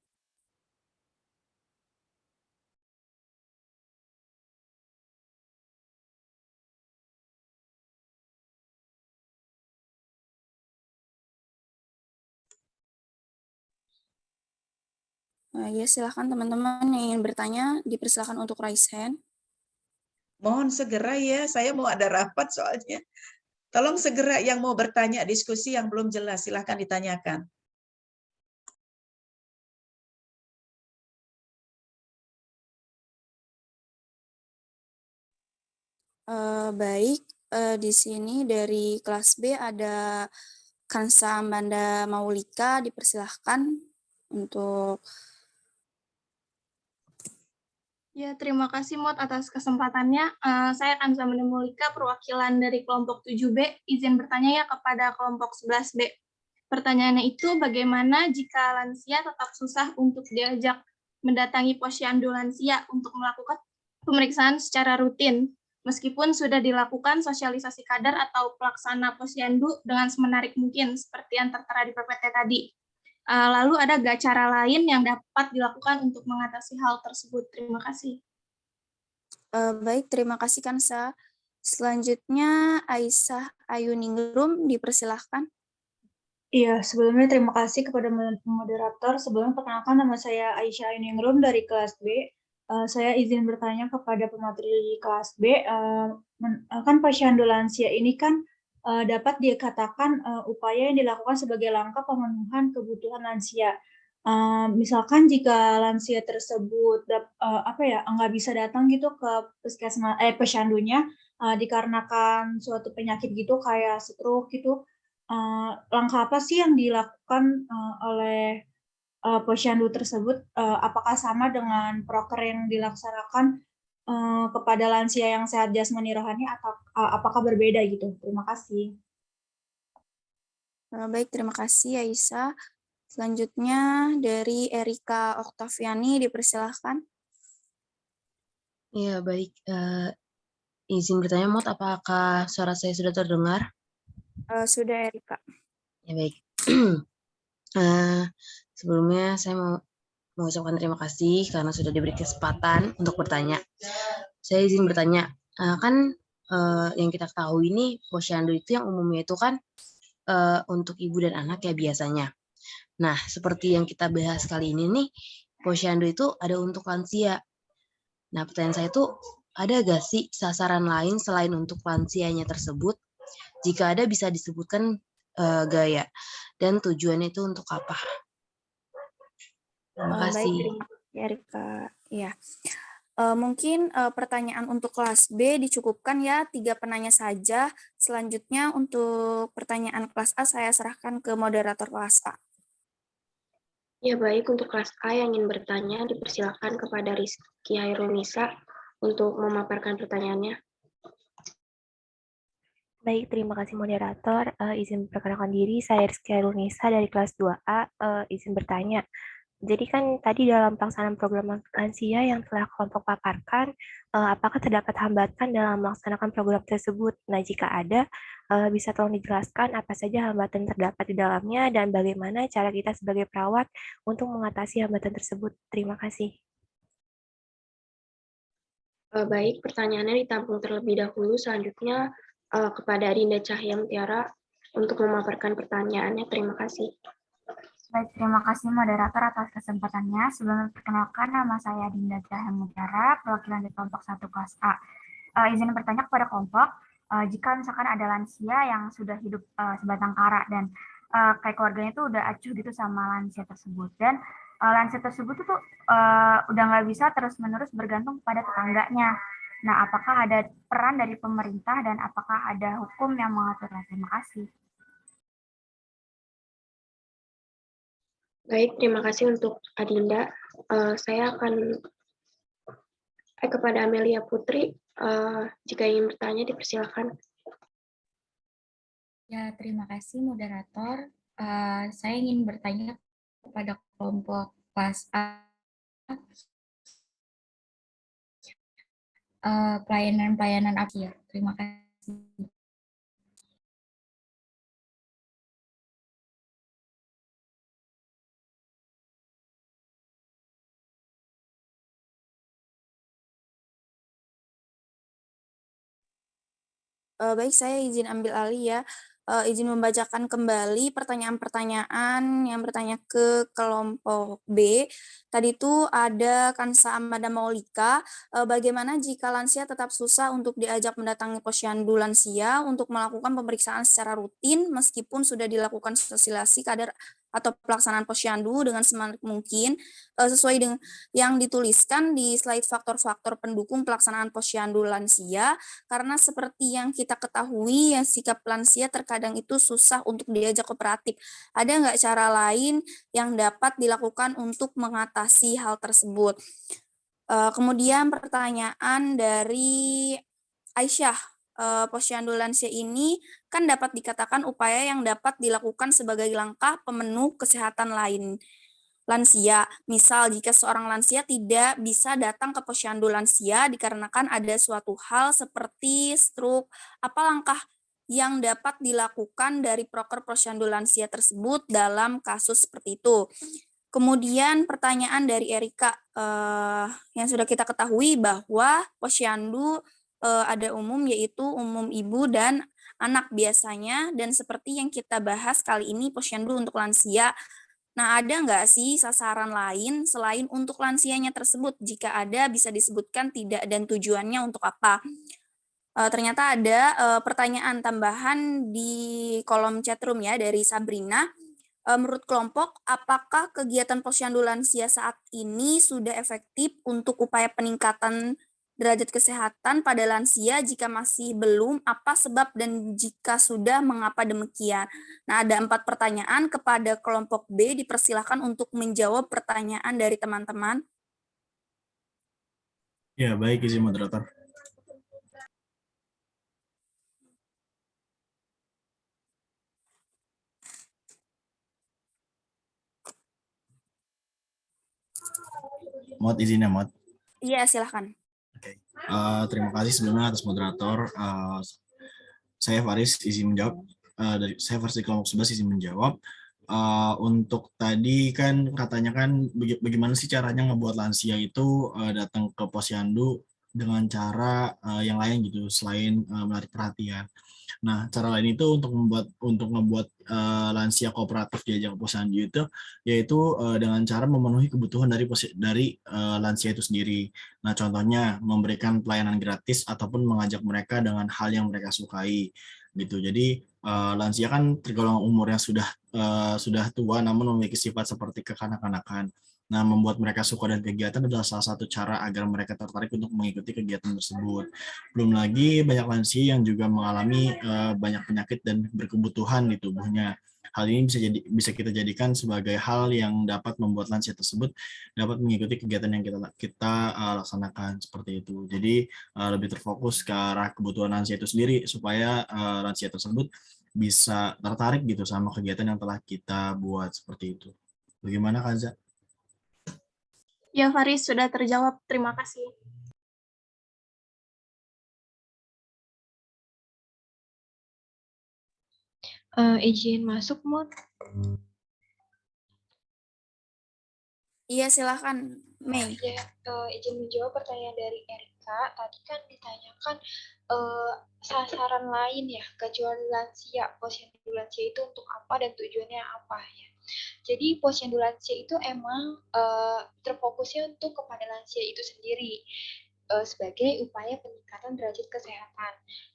Ya, silakan teman-teman yang ingin bertanya dipersilakan untuk raise hand. Mohon segera ya, saya mau ada rapat soalnya. Tolong segera yang mau bertanya, diskusi yang belum jelas, silahkan ditanyakan. Baik, di sini dari kelas B ada Kansa Amanda Maulika, dipersilahkan untuk. Ya, terima kasih Mot atas kesempatannya. Saya Kanza Mulika, perwakilan dari kelompok 7B. Izin bertanya ya kepada kelompok 11B. Pertanyaannya itu, bagaimana jika lansia tetap susah untuk diajak mendatangi posyandu lansia untuk melakukan pemeriksaan secara rutin, meskipun sudah dilakukan sosialisasi kadar atau pelaksana posyandu dengan semenarik mungkin, seperti yang tertera di PPT tadi. Lalu ada nggak cara lain yang dapat dilakukan untuk mengatasi hal tersebut? Terima kasih. Baik, terima kasih Kansa. Selanjutnya Aisyah Ayuningrum, dipersilahkan. Iya, sebelumnya terima kasih kepada moderator. Sebelumnya perkenalkan, nama saya Aisyah Ayuningrum dari kelas B. Saya izin bertanya kepada pemateri kelas B. Kan posyandu lansia ini kan dapat dikatakan upaya yang dilakukan sebagai langkah pemenuhan kebutuhan lansia. Misalkan jika lansia tersebut nggak bisa datang gitu ke puskesmas posyandunya dikarenakan suatu penyakit gitu kayak stroke gitu, langkah apa sih yang dilakukan oleh posyandu tersebut? Apakah sama dengan proker yang dilaksanakan kepada lansia yang sehat jasmani rohani atau apakah berbeda gitu? Terima kasih. Baik, terima kasih Aisyah. Selanjutnya dari Erika Oktaviani, dipersilahkan. Ya, baik. Izin bertanya, Mot, apakah suara saya sudah terdengar? Sudah, Erika. Ya, baik. Sebelumnya saya mau mengucapkan terima kasih karena sudah diberi kesempatan untuk bertanya. Saya izin bertanya, kan yang kita ketahui ini posyandu itu yang umumnya itu kan untuk ibu dan anak ya biasanya. Nah, seperti yang kita bahas kali ini nih, posyandu itu ada untuk lansia. Nah, pertanyaan saya itu, ada gak sih sasaran lain selain untuk lansianya tersebut? Jika ada, bisa disebutkan gaya dan tujuannya itu untuk apa? Terima kasih. Baik, terima kasih Erika. Ya. Mungkin pertanyaan untuk kelas B dicukupkan ya, 3 penanya saja. Selanjutnya untuk pertanyaan kelas A saya serahkan ke moderator kelas A. Ya, baik, untuk kelas A yang ingin bertanya, dipersilakan kepada Rizky Hairunisa untuk memaparkan pertanyaannya. Baik, terima kasih moderator. Izin perkenalkan diri, saya Rizky Hairunisa dari kelas 2A. Izin bertanya. Jadi kan tadi dalam pelaksanaan program lansia yang telah kelompok paparkan, apakah terdapat hambatan dalam melaksanakan program tersebut? Nah, jika ada, bisa tolong dijelaskan apa saja hambatan terdapat di dalamnya dan bagaimana cara kita sebagai perawat untuk mengatasi hambatan tersebut. Terima kasih. Baik, pertanyaannya ditampung terlebih dahulu. Selanjutnya kepada Dinda Cahya Mutiara untuk memaparkan pertanyaannya. Terima kasih. Baik, terima kasih moderator atas kesempatannya. Sebelum perkenalkan, nama saya Dinda Cahya Mutiara, perwakilan di kelompok 1 kelas A. Izin bertanya kepada kelompok, jika misalkan ada lansia yang sudah hidup sebatang kara dan kayak keluarganya itu udah acuh gitu sama lansia tersebut, dan lansia tersebut itu udah nggak bisa terus-menerus bergantung pada tetangganya. Nah, apakah ada peran dari pemerintah dan apakah ada hukum yang mengaturnya? Terima kasih. Baik, terima kasih untuk Adinda. Saya akan kepada Amelia Putri, jika ingin bertanya dipersilakan. Ya, terima kasih moderator. Saya ingin bertanya kepada kelompok kelas A, pelayanan-pelayanan apa ya? Terima kasih. Baik, saya izin ambil alih ya. izin membacakan kembali pertanyaan-pertanyaan yang bertanya ke kelompok B. Tadi itu ada Kansa Amanda Maulika, bagaimana jika lansia tetap susah untuk diajak mendatangi posyandu lansia untuk melakukan pemeriksaan secara rutin meskipun sudah dilakukan sosialisasi kader atau pelaksanaan posyandu dengan semaksimal mungkin sesuai dengan yang dituliskan di slide faktor-faktor pendukung pelaksanaan posyandu lansia, karena seperti yang kita ketahui ya sikap lansia terkadang itu susah untuk diajak kooperatif. Ada nggak cara lain yang dapat dilakukan untuk mengatasi hal tersebut? Kemudian pertanyaan dari Aisyah, posyandu lansia ini kan dapat dikatakan upaya yang dapat dilakukan sebagai langkah pemenuh kesehatan lain lansia. Misal jika seorang lansia tidak bisa datang ke posyandu lansia dikarenakan ada suatu hal seperti stroke, apa langkah yang dapat dilakukan dari proker posyandu lansia tersebut dalam kasus seperti itu? Kemudian pertanyaan dari Erika, yang sudah kita ketahui bahwa posyandu ada umum yaitu umum ibu dan anak biasanya, dan seperti yang kita bahas kali ini posyandu untuk lansia. Nah, ada nggak sih sasaran lain selain untuk lansianya tersebut? Jika ada, bisa disebutkan tidak dan tujuannya untuk apa? Ternyata ada pertanyaan tambahan di kolom chatroom ya dari Sabrina. Menurut kelompok, apakah kegiatan posyandu lansia saat ini sudah efektif untuk upaya peningkatan derajat kesehatan pada lansia? Jika masih belum, apa sebab, dan jika sudah, mengapa demikian? Nah, ada 4 pertanyaan kepada kelompok B, dipersilahkan untuk menjawab pertanyaan dari teman-teman. Ya, baik, izin moderator. Mod, izin ya, Mod. Iya, silahkan. Terima kasih sebelumnya atas moderator. Saya Faris izin menjawab. Saya versi kelompok 11 izin menjawab. Untuk tadi kan katanya kan bagaimana sih caranya ngebuat lansia itu datang ke posyandu dengan cara yang lain gitu selain menarik perhatian. Nah, cara lain itu untuk ngebuat lansia kooperatif diajak ke posyandu itu yaitu dengan cara memenuhi kebutuhan dari lansia itu sendiri. Nah, contohnya memberikan pelayanan gratis ataupun mengajak mereka dengan hal yang mereka sukai gitu. Jadi lansia kan tergolong umurnya sudah tua namun memiliki sifat seperti kekanak-kanakan. Nah, membuat mereka suka dan kegiatan adalah salah satu cara agar mereka tertarik untuk mengikuti kegiatan tersebut. Belum lagi banyak lansia yang juga mengalami banyak penyakit dan berkebutuhan di tubuhnya. Hal ini bisa kita jadikan sebagai hal yang dapat membuat lansia tersebut dapat mengikuti kegiatan yang kita laksanakan seperti itu. Jadi lebih terfokus ke arah kebutuhan lansia itu sendiri supaya lansia tersebut bisa tertarik gitu sama kegiatan yang telah kita buat seperti itu. Bagaimana Kanza? Ya, Faris, sudah terjawab. Terima kasih. Izin masuk, Mod. Iya, silahkan, Mei. Ya, izin menjawab pertanyaan dari Erika. Tadi kan ditanyakan sasaran lain ya, kecuali lansia, posyandu lansia itu untuk apa dan tujuannya apa ya. Jadi posyandu lansia itu emang terfokusnya untuk kepada lansia itu sendiri sebagai upaya peningkatan derajat kesehatan.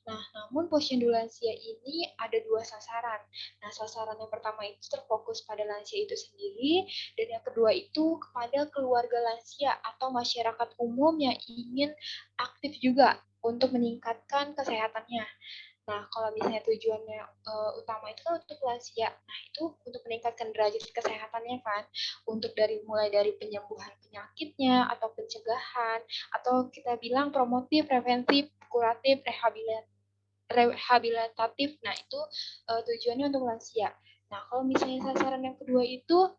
Nah, namun posyandu lansia ini ada 2 sasaran. Nah, sasaran yang pertama itu terfokus pada lansia itu sendiri, dan yang kedua itu kepada keluarga lansia atau masyarakat umum yang ingin aktif juga untuk meningkatkan kesehatannya. Nah, kalau misalnya tujuannya utama itu kan untuk lansia. Nah, itu untuk meningkatkan derajat kesehatannya kan, untuk mulai dari penyembuhan penyakitnya atau pencegahan, atau kita bilang promotif, preventif, kuratif, rehabilitatif. Nah, itu tujuannya untuk lansia. Nah, kalau misalnya sasaran yang kedua itu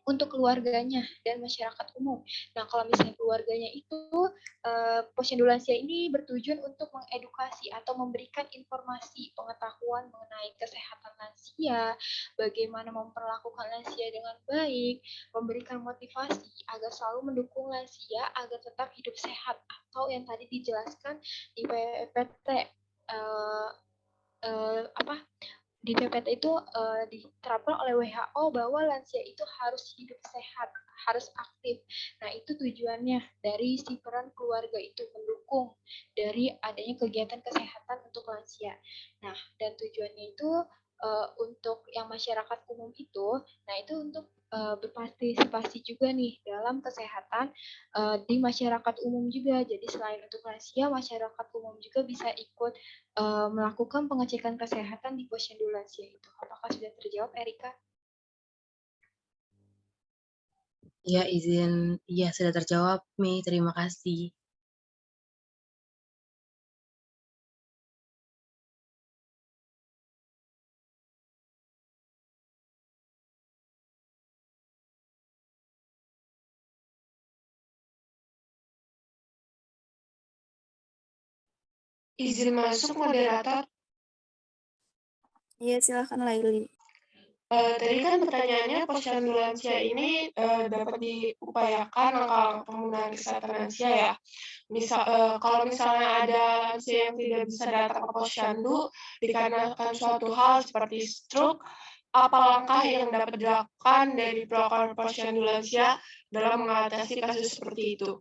untuk keluarganya dan masyarakat umum. Nah, kalau misalnya keluarganya itu, posyandu lansia ini bertujuan untuk mengedukasi atau memberikan informasi pengetahuan mengenai kesehatan lansia, bagaimana memperlakukan lansia dengan baik, memberikan motivasi agar selalu mendukung lansia agar tetap hidup sehat, atau yang tadi dijelaskan di PPT, di PPT itu diterapkan oleh WHO bahwa lansia itu harus hidup sehat, harus aktif. Nah, itu tujuannya dari si peran keluarga itu mendukung dari adanya kegiatan kesehatan untuk lansia. Nah, dan tujuannya itu untuk yang masyarakat umum itu, nah itu untuk berpartisipasi juga nih dalam kesehatan di masyarakat umum juga. Jadi selain untuk lansia, masyarakat umum juga bisa ikut melakukan pengecekan kesehatan di posyandu lansia itu. Apakah sudah terjawab, Erika? Ya, iya sudah terjawab, Mei. Terima kasih. Izin masuk, moderator. Iya, silakan Laili. Tadi kan pertanyaannya posyandu lansia ini dapat diupayakan langkah pembenahan kesehatan lansia ya. Kalau misalnya ada lansia yang tidak bisa datang ke posyandu dikarenakan suatu hal seperti stroke, apa langkah yang dapat dilakukan dari program posyandu lansia dalam mengatasi kasus seperti itu?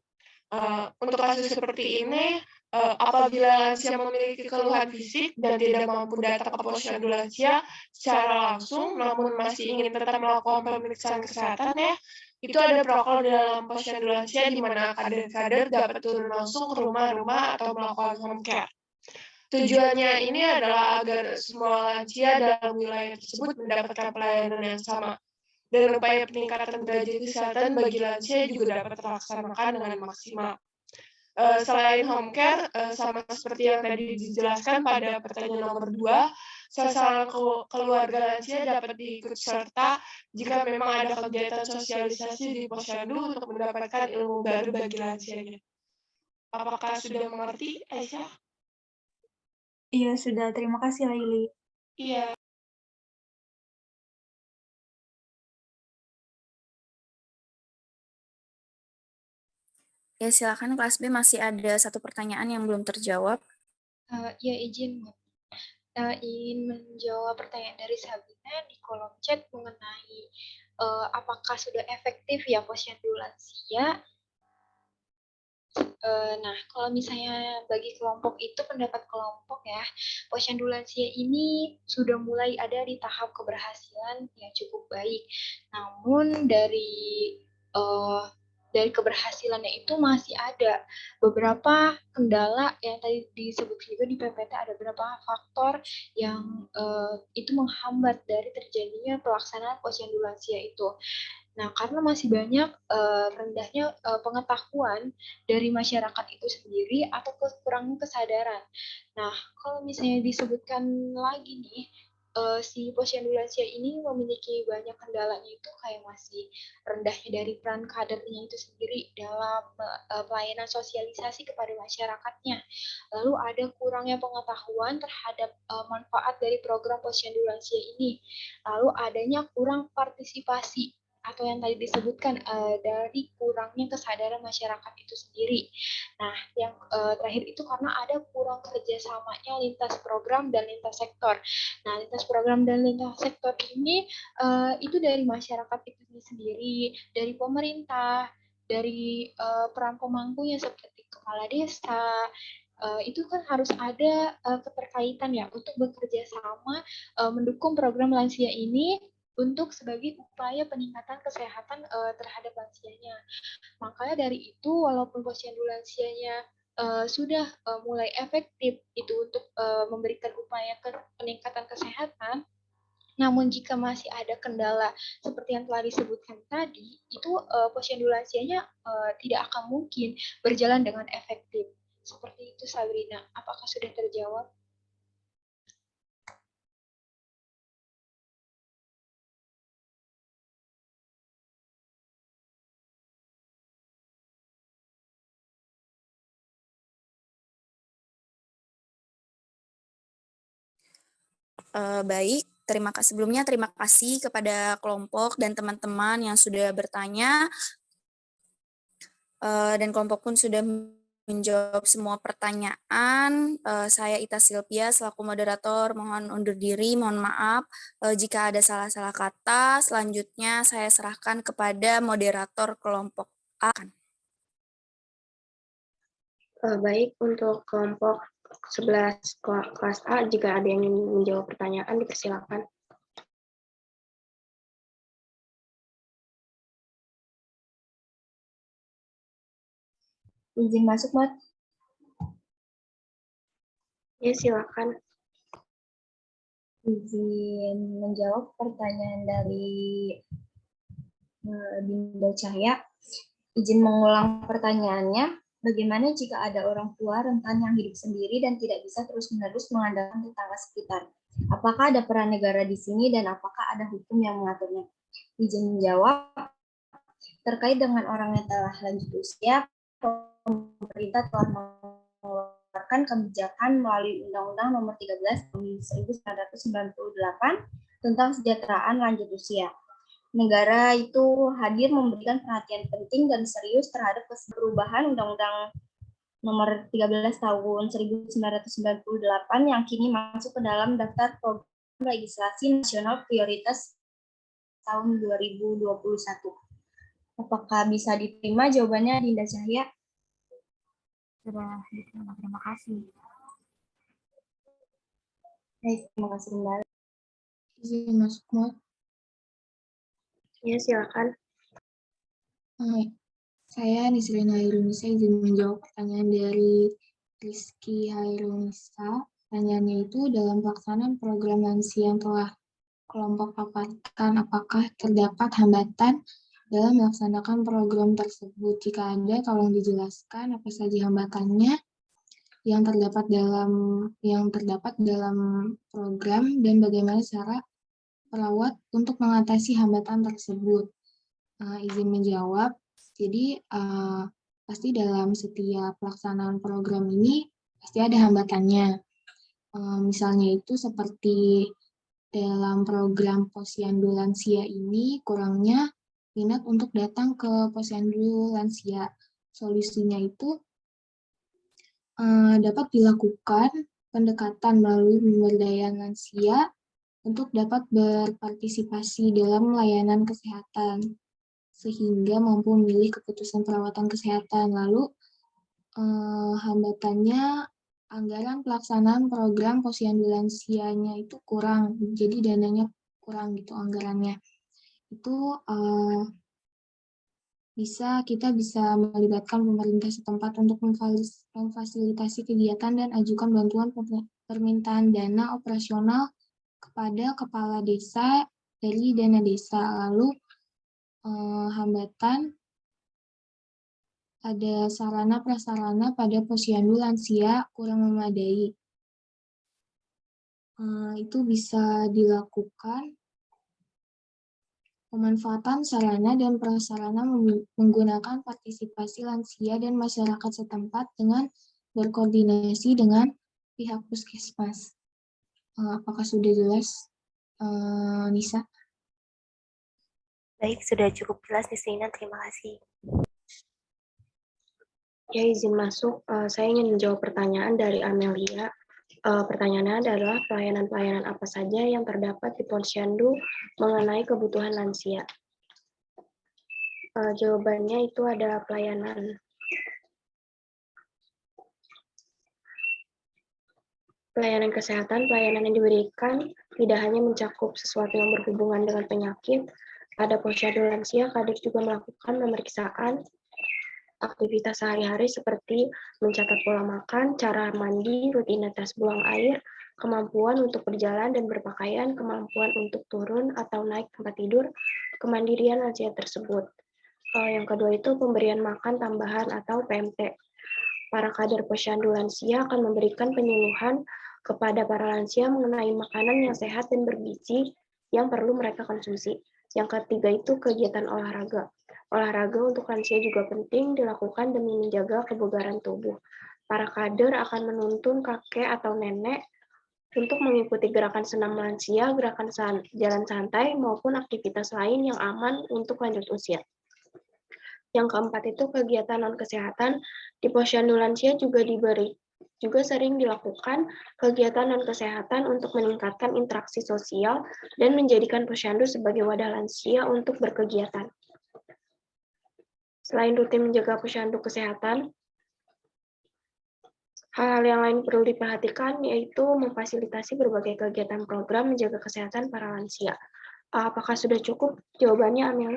Untuk kasus seperti ini, apabila lansia memiliki keluhan fisik dan tidak mampu datang ke posyandu lansia secara langsung, namun masih ingin tetap melakukan pemeriksaan kesehatan ya, itu ada protokol di dalam posyandu lansia di mana kader-kader dapat turun langsung ke rumah-rumah atau melakukan home care. Tujuannya ini adalah agar semua lansia dalam wilayah tersebut mendapatkan pelayanan yang sama. Dan upaya peningkatan derajat kesehatan bagi lansia juga dapat terlaksanakan dengan maksimal. Selain home care, sama seperti yang tadi dijelaskan pada pertanyaan nomor 2, sasaran keluarga lansia dapat diikut serta jika memang ada kegiatan sosialisasi di posyandu untuk mendapatkan ilmu baru bagi lansianya. Apakah sudah mengerti, Aisyah? Iya, sudah. Terima kasih, Laili. Iya. Ya, silakan kelas B, masih ada satu pertanyaan yang belum terjawab. Ya, izin ingin menjawab pertanyaan dari Sabrina di kolom chat mengenai apakah sudah efektif ya posyandu lansia. Nah, kalau misalnya bagi kelompok itu, pendapat kelompok ya, posyandu lansia ini sudah mulai ada di tahap keberhasilan yang cukup baik. Namun dari keberhasilannya itu masih ada beberapa kendala yang tadi disebut juga di PPT, ada beberapa faktor yang itu menghambat dari terjadinya pelaksanaan posyandu lansia itu. Nah, karena masih banyak rendahnya pengetahuan dari masyarakat itu sendiri atau kekurangan kesadaran. Nah, kalau misalnya disebutkan lagi nih, si posyandu lansia ini memiliki banyak kendalanya itu kayak masih rendahnya dari peran kadernya itu sendiri dalam pelayanan sosialisasi kepada masyarakatnya. Lalu ada kurangnya pengetahuan terhadap manfaat dari program posyandu lansia ini. Lalu adanya kurang partisipasi atau yang tadi disebutkan dari kurangnya kesadaran masyarakat itu sendiri. Nah, yang terakhir itu karena ada kurang kerjasamanya lintas program dan lintas sektor. Nah, lintas program dan lintas sektor ini itu dari masyarakat itu sendiri, dari pemerintah, dari peran pemangkunya seperti kepala desa, itu kan harus ada keterkaitan ya untuk bekerja sama mendukung program lansia ini untuk sebagai upaya peningkatan kesehatan terhadap lansianya. Makanya dari itu, walaupun posyandu lansianya sudah mulai efektif itu untuk memberikan upaya peningkatan kesehatan, namun jika masih ada kendala seperti yang telah disebutkan tadi, itu posyandu lansianya tidak akan mungkin berjalan dengan efektif. Seperti itu, Sabrina. Apakah sudah terjawab? Baik, terima kasih sebelumnya. Terima kasih kepada kelompok dan teman-teman yang sudah bertanya, dan kelompok pun sudah menjawab semua pertanyaan. Saya Ita Silvia selaku moderator mohon undur diri, mohon maaf jika ada salah-salah kata. Selanjutnya saya serahkan kepada moderator kelompok A. Baik, untuk kelompok 11 kelas A, jika ada yang ingin menjawab pertanyaan, dipersilakan. Izin masuk, Mat. Ya, silakan. Izin menjawab pertanyaan dari Dinda Cahya. Izin mengulang pertanyaannya, bagaimana jika ada orang tua rentan yang hidup sendiri dan tidak bisa terus-menerus mengandalkan tetangga sekitar? Apakah ada peran negara di sini dan apakah ada hukum yang mengaturnya? Izin menjawab, terkait dengan orang yang telah lanjut usia, pemerintah telah mengeluarkan kebijakan melalui Undang-Undang Nomor 13 Tahun 1998 tentang kesejahteraan lanjut usia. Negara itu hadir memberikan perhatian penting dan serius terhadap perubahan Undang-Undang Nomor 13 Tahun 1998 yang kini masuk ke dalam daftar program legislasi nasional prioritas tahun 2021. Apakah bisa diterima jawabannya, Dinda Cahya? Sudah diterima, terima kasih. Baik, terima kasih kembali. Izin masuk, Mat. Ya, silakan. Saya Nisrina Hairunisa izin menjawab pertanyaan dari Rizky Hairunisa. Pertanyaannya itu, dalam pelaksanaan program lansia yang telah kelompok paparkan, apakah terdapat hambatan dalam melaksanakan program tersebut? Jika ada, tolong dijelaskan apa saja hambatannya yang terdapat dalam program dan bagaimana cara perawat untuk mengatasi hambatan tersebut. Izin menjawab. Jadi pasti dalam setiap pelaksanaan program ini pasti ada hambatannya. Misalnya itu seperti dalam program posyandu lansia ini kurangnya minat untuk datang ke posyandu lansia. Solusinya itu dapat dilakukan pendekatan melalui pemberdayaan lansia untuk dapat berpartisipasi dalam layanan kesehatan sehingga mampu memilih keputusan perawatan kesehatan. Lalu hambatannya anggaran pelaksanaan program posyandu lansianya itu kurang, jadi dananya kurang gitu anggarannya. Itu kita bisa melibatkan pemerintah setempat untuk memfasilitasi kegiatan dan ajukan bantuan permintaan dana operasional kepada kepala desa dari dana desa. Lalu hambatan ada sarana prasarana pada posyandu lansia kurang memadai. Itu bisa dilakukan pemanfaatan sarana dan prasarana menggunakan partisipasi lansia dan masyarakat setempat dengan berkoordinasi dengan pihak puskesmas. Apakah sudah jelas, Nisa? Baik, sudah cukup jelas, Nisrina. Terima kasih. Ya, izin masuk. Saya ingin menjawab pertanyaan dari Amelia. Pertanyaannya adalah pelayanan-pelayanan apa saja yang terdapat di posyandu mengenai kebutuhan lansia. Jawabannya itu ada pelayanan kesehatan. Pelayanan yang diberikan tidak hanya mencakup sesuatu yang berhubungan dengan penyakit. Pada posyandu lansia, kadek juga melakukan pemeriksaan aktivitas sehari-hari seperti mencatat pola makan, cara mandi, rutinitas buang air, kemampuan untuk berjalan dan berpakaian, kemampuan untuk turun atau naik tempat tidur, kemandirian lansia tersebut. Yang kedua itu pemberian makan tambahan atau PMT. Para kader posyandu lansia akan memberikan penyuluhan kepada para lansia mengenai makanan yang sehat dan bergizi yang perlu mereka konsumsi. Yang ketiga itu kegiatan olahraga. Olahraga untuk lansia juga penting dilakukan demi menjaga kebugaran tubuh. Para kader akan menuntun kakek atau nenek untuk mengikuti gerakan senam lansia, gerakan jalan santai, maupun aktivitas lain yang aman untuk lanjut usia. Yang keempat itu kegiatan non-kesehatan di posyandu lansia juga sering dilakukan kegiatan non-kesehatan untuk meningkatkan interaksi sosial dan menjadikan posyandu sebagai wadah lansia untuk berkegiatan. Selain rutin menjaga posyandu kesehatan, hal-hal yang lain perlu diperhatikan yaitu memfasilitasi berbagai kegiatan program menjaga kesehatan para lansia. Apakah sudah cukup? Jawabannya Amel.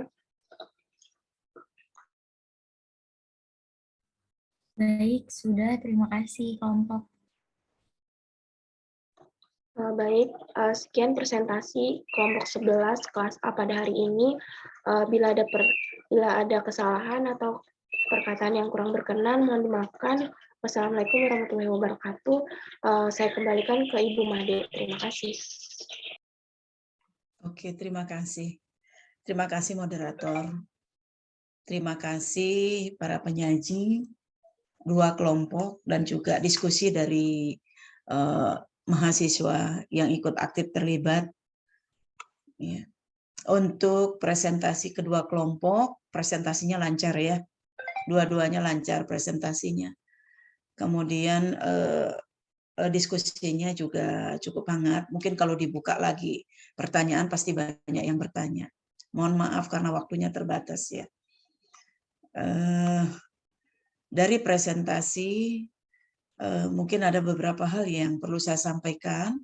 Baik, sudah. Terima kasih kelompok. Baik, sekian presentasi kelompok 11 kelas A pada hari ini. Bila ada kesalahan atau perkataan yang kurang berkenan, mohon dimaafkan. Wassalamualaikum warahmatullahi wabarakatuh. Saya kembalikan ke Ibu Made. Terima kasih. Oke, terima kasih. Terima kasih moderator. Terima kasih para penyaji, dua kelompok, dan juga diskusi dari mahasiswa yang ikut aktif terlibat. Ya. Untuk presentasi kedua kelompok, presentasinya lancar ya. Dua-duanya lancar presentasinya. Kemudian diskusinya juga cukup hangat. Mungkin kalau dibuka lagi pertanyaan pasti banyak yang bertanya. Mohon maaf karena waktunya terbatas ya. Dari presentasi mungkin ada beberapa hal yang perlu saya sampaikan.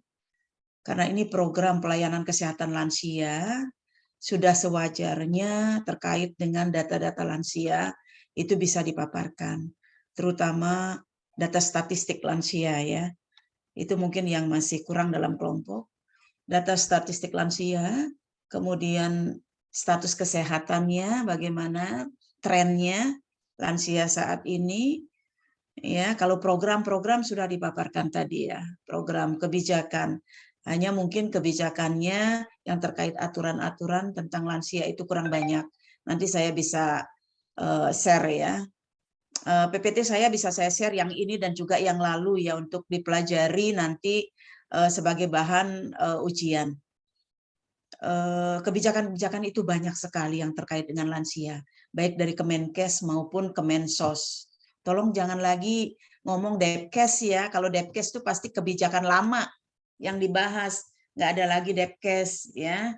Karena ini program pelayanan kesehatan lansia, sudah sewajarnya terkait dengan data-data lansia itu bisa dipaparkan. Terutama data statistik lansia ya. Itu mungkin yang masih kurang dalam kelompok. Data statistik lansia, kemudian status kesehatannya, bagaimana trennya lansia saat ini. Ya, kalau program-program sudah dipaparkan tadi ya, program kebijakan. Hanya mungkin kebijakannya yang terkait aturan-aturan tentang lansia itu kurang banyak. Nanti saya bisa share ya. PPT saya bisa saya share yang ini dan juga yang lalu ya untuk dipelajari nanti sebagai bahan ujian. Kebijakan-kebijakan itu banyak sekali yang terkait dengan lansia, baik dari Kemenkes maupun Kemensos. Tolong jangan lagi ngomong Depkes ya, kalau Depkes itu pasti kebijakan lama yang dibahas, nggak ada lagi Depkes ya.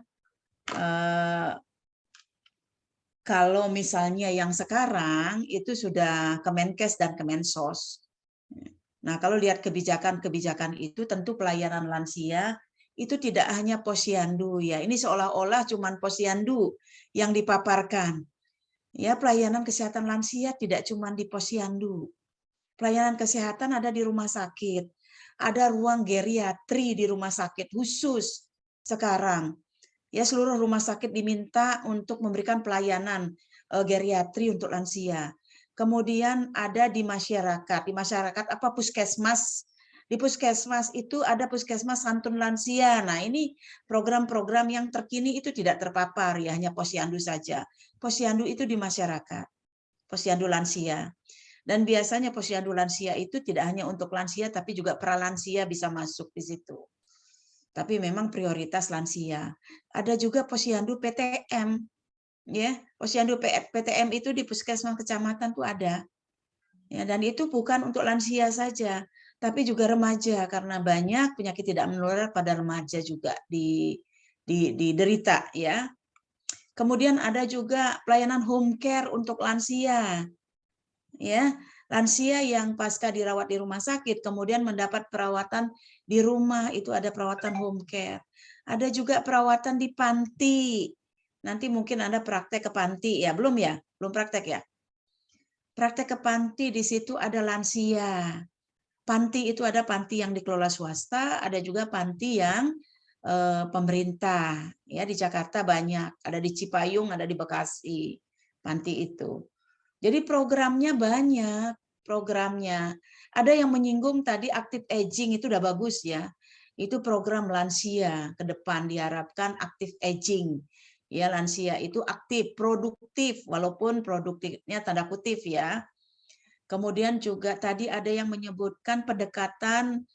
Kalau misalnya yang sekarang itu sudah Kemenkes dan Kemensos. Nah, kalau lihat kebijakan-kebijakan itu tentu pelayanan lansia itu tidak hanya posyandu ya. Ini seolah-olah cuman posyandu yang dipaparkan. Ya, pelayanan kesehatan lansia tidak cuma di posyandu. Pelayanan kesehatan ada di rumah sakit. Ada ruang geriatri di rumah sakit khusus sekarang. Ya, seluruh rumah sakit diminta untuk memberikan pelayanan geriatri untuk lansia. Kemudian ada di masyarakat. Di masyarakat apa? Puskesmas. Di puskesmas itu ada puskesmas santun lansia. Nah, ini program-program yang terkini itu tidak terpapar ya, hanya posyandu saja. Posyandu itu di masyarakat. Posyandu lansia. Dan biasanya posyandu lansia itu tidak hanya untuk lansia, tapi juga pralansia bisa masuk di situ. Tapi memang prioritas lansia. Ada juga posyandu PTM. Ya, posyandu PTM itu di puskesmas kecamatan tuh ada. Ya, dan itu bukan untuk lansia saja, tapi juga remaja karena banyak penyakit tidak menular pada remaja juga diderita ya. Kemudian ada juga pelayanan home care untuk lansia. Ya, lansia yang pasca dirawat di rumah sakit kemudian mendapat perawatan di rumah, itu ada perawatan home care. Ada juga perawatan di panti. Nanti mungkin ada praktek ke panti ya, belum ya? Belum praktek ya? Praktek ke panti di situ ada lansia. Panti itu ada panti yang dikelola swasta, ada juga panti yang pemerintah. Ya, di Jakarta banyak, ada di Cipayung, ada di Bekasi. Panti itu. Jadi programnya banyak, programnya. Ada yang menyinggung tadi active aging itu udah bagus ya. Itu program lansia ke depan diharapkan active aging. Ya, lansia itu aktif, produktif, walaupun produktifnya tanda kutip ya. Kemudian juga tadi ada yang menyebutkan pendekatan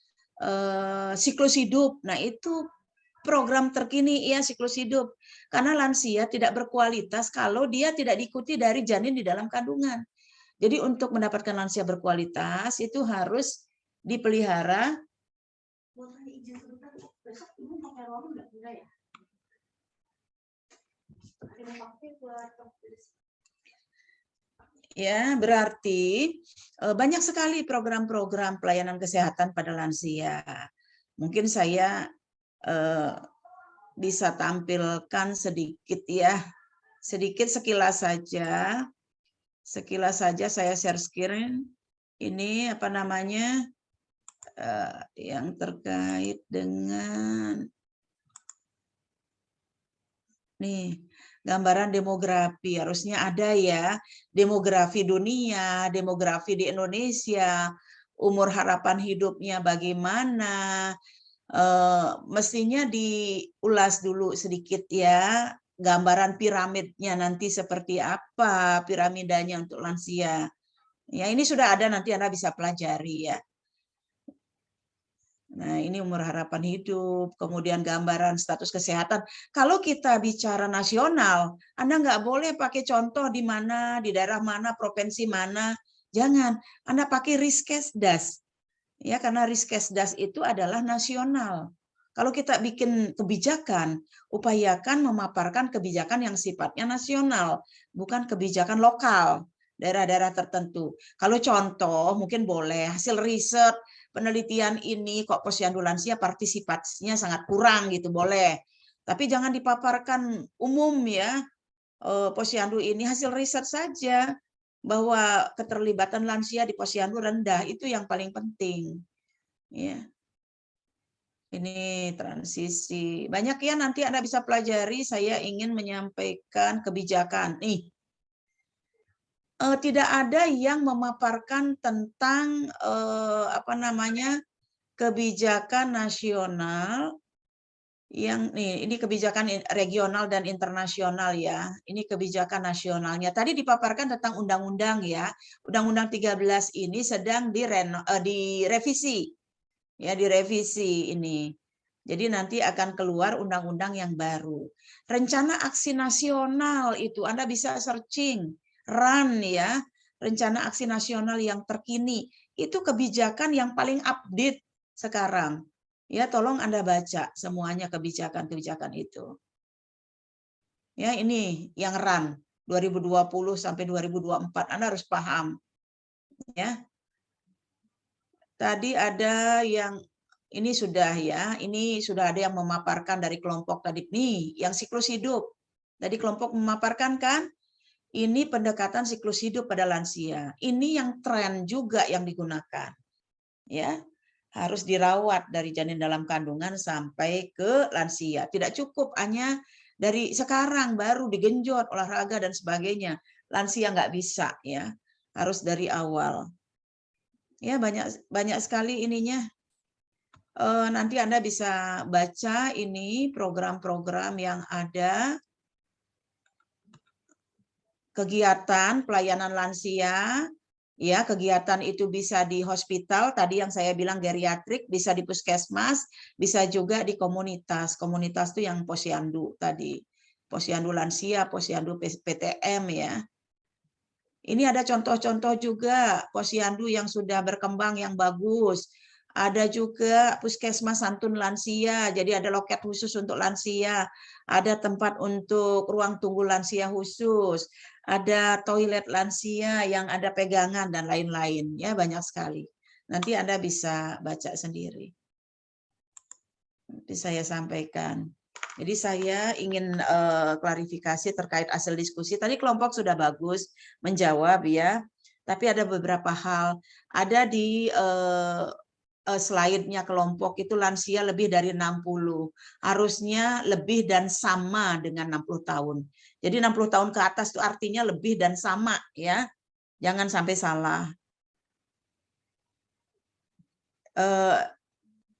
siklus hidup. Nah, itu program terkini ya siklus hidup. Karena lansia tidak berkualitas kalau dia tidak diikuti dari janin di dalam kandungan. Jadi untuk mendapatkan lansia berkualitas itu harus dipelihara. Ya, berarti banyak sekali program-program pelayanan kesehatan pada lansia. Mungkin saya bisa tampilkan sedikit ya, sedikit sekilas saja. Sekilas saja saya share screen. Ini apa namanya yang terkait dengan nih. Gambaran demografi harusnya ada ya, demografi dunia, demografi di Indonesia, umur harapan hidupnya bagaimana, mestinya diulas dulu sedikit ya, gambaran piramidnya nanti seperti apa, piramidanya untuk lansia. Ya ini sudah ada, nanti Anda bisa pelajari ya. Nah, ini umur harapan hidup, kemudian gambaran status kesehatan. Kalau kita bicara nasional, Anda nggak boleh pakai contoh di mana, di daerah mana, provinsi mana. Jangan, Anda pakai Riskesdas. Ya, karena Riskesdas itu adalah nasional. Kalau kita bikin kebijakan, upayakan memaparkan kebijakan yang sifatnya nasional, bukan kebijakan lokal, daerah-daerah tertentu. Kalau contoh, mungkin boleh, hasil riset, penelitian ini kok posyandu lansia partisipasinya sangat kurang gitu, boleh. Tapi jangan dipaparkan umum ya, posyandu ini hasil riset saja bahwa keterlibatan lansia di posyandu rendah, itu yang paling penting. Ya. Ini transisi. Banyak ya, nanti Anda bisa pelajari, saya ingin menyampaikan kebijakan. Nih, tidak ada yang memaparkan tentang apa namanya kebijakan nasional yang ini kebijakan regional dan internasional ya. Ini kebijakan nasionalnya. Tadi dipaparkan tentang undang-undang ya. Undang-undang 13 ini sedang direvisi. Ya, direvisi ini. Jadi nanti akan keluar undang-undang yang baru. Rencana aksi nasional itu Anda bisa searching. RAN ya, rencana aksi nasional yang terkini, itu kebijakan yang paling update sekarang. Ya, tolong Anda baca semuanya kebijakan-kebijakan itu. Ya, ini yang RAN 2020 sampai 2024, Anda harus paham. Ya. Tadi ada yang ini sudah ya, ini sudah ada yang memaparkan dari kelompok tadi nih, yang siklus hidup. Tadi kelompok memaparkan kan? Ini pendekatan siklus hidup pada lansia. Ini yang tren juga yang digunakan. Ya, harus dirawat dari janin dalam kandungan sampai ke lansia. Tidak cukup hanya dari sekarang baru digenjot olahraga dan sebagainya. Lansia nggak bisa ya. Harus dari awal. Ya, banyak sekali ininya. Nanti Anda bisa baca ini program-program yang ada. Kegiatan pelayanan lansia, ya kegiatan itu bisa di hospital, tadi yang saya bilang geriatrik, bisa di puskesmas, bisa juga di komunitas. Komunitas itu yang posyandu tadi, posyandu lansia, posyandu PTM ya. Ini ada contoh-contoh juga posyandu yang sudah berkembang yang bagus. Ada juga puskesmas santun lansia, jadi ada loket khusus untuk lansia, ada tempat untuk ruang tunggu lansia khusus, ada toilet lansia yang ada pegangan dan lain-lain, ya banyak sekali. Nanti Anda bisa baca sendiri. Nanti saya sampaikan. Jadi saya ingin klarifikasi terkait hasil diskusi. Tadi kelompok sudah bagus menjawab ya, tapi ada beberapa hal. Ada di slide-nya kelompok itu lansia lebih dari 60. Harusnya lebih dan sama dengan 60 tahun. Jadi 60 tahun ke atas itu artinya lebih dan sama ya. Jangan sampai salah.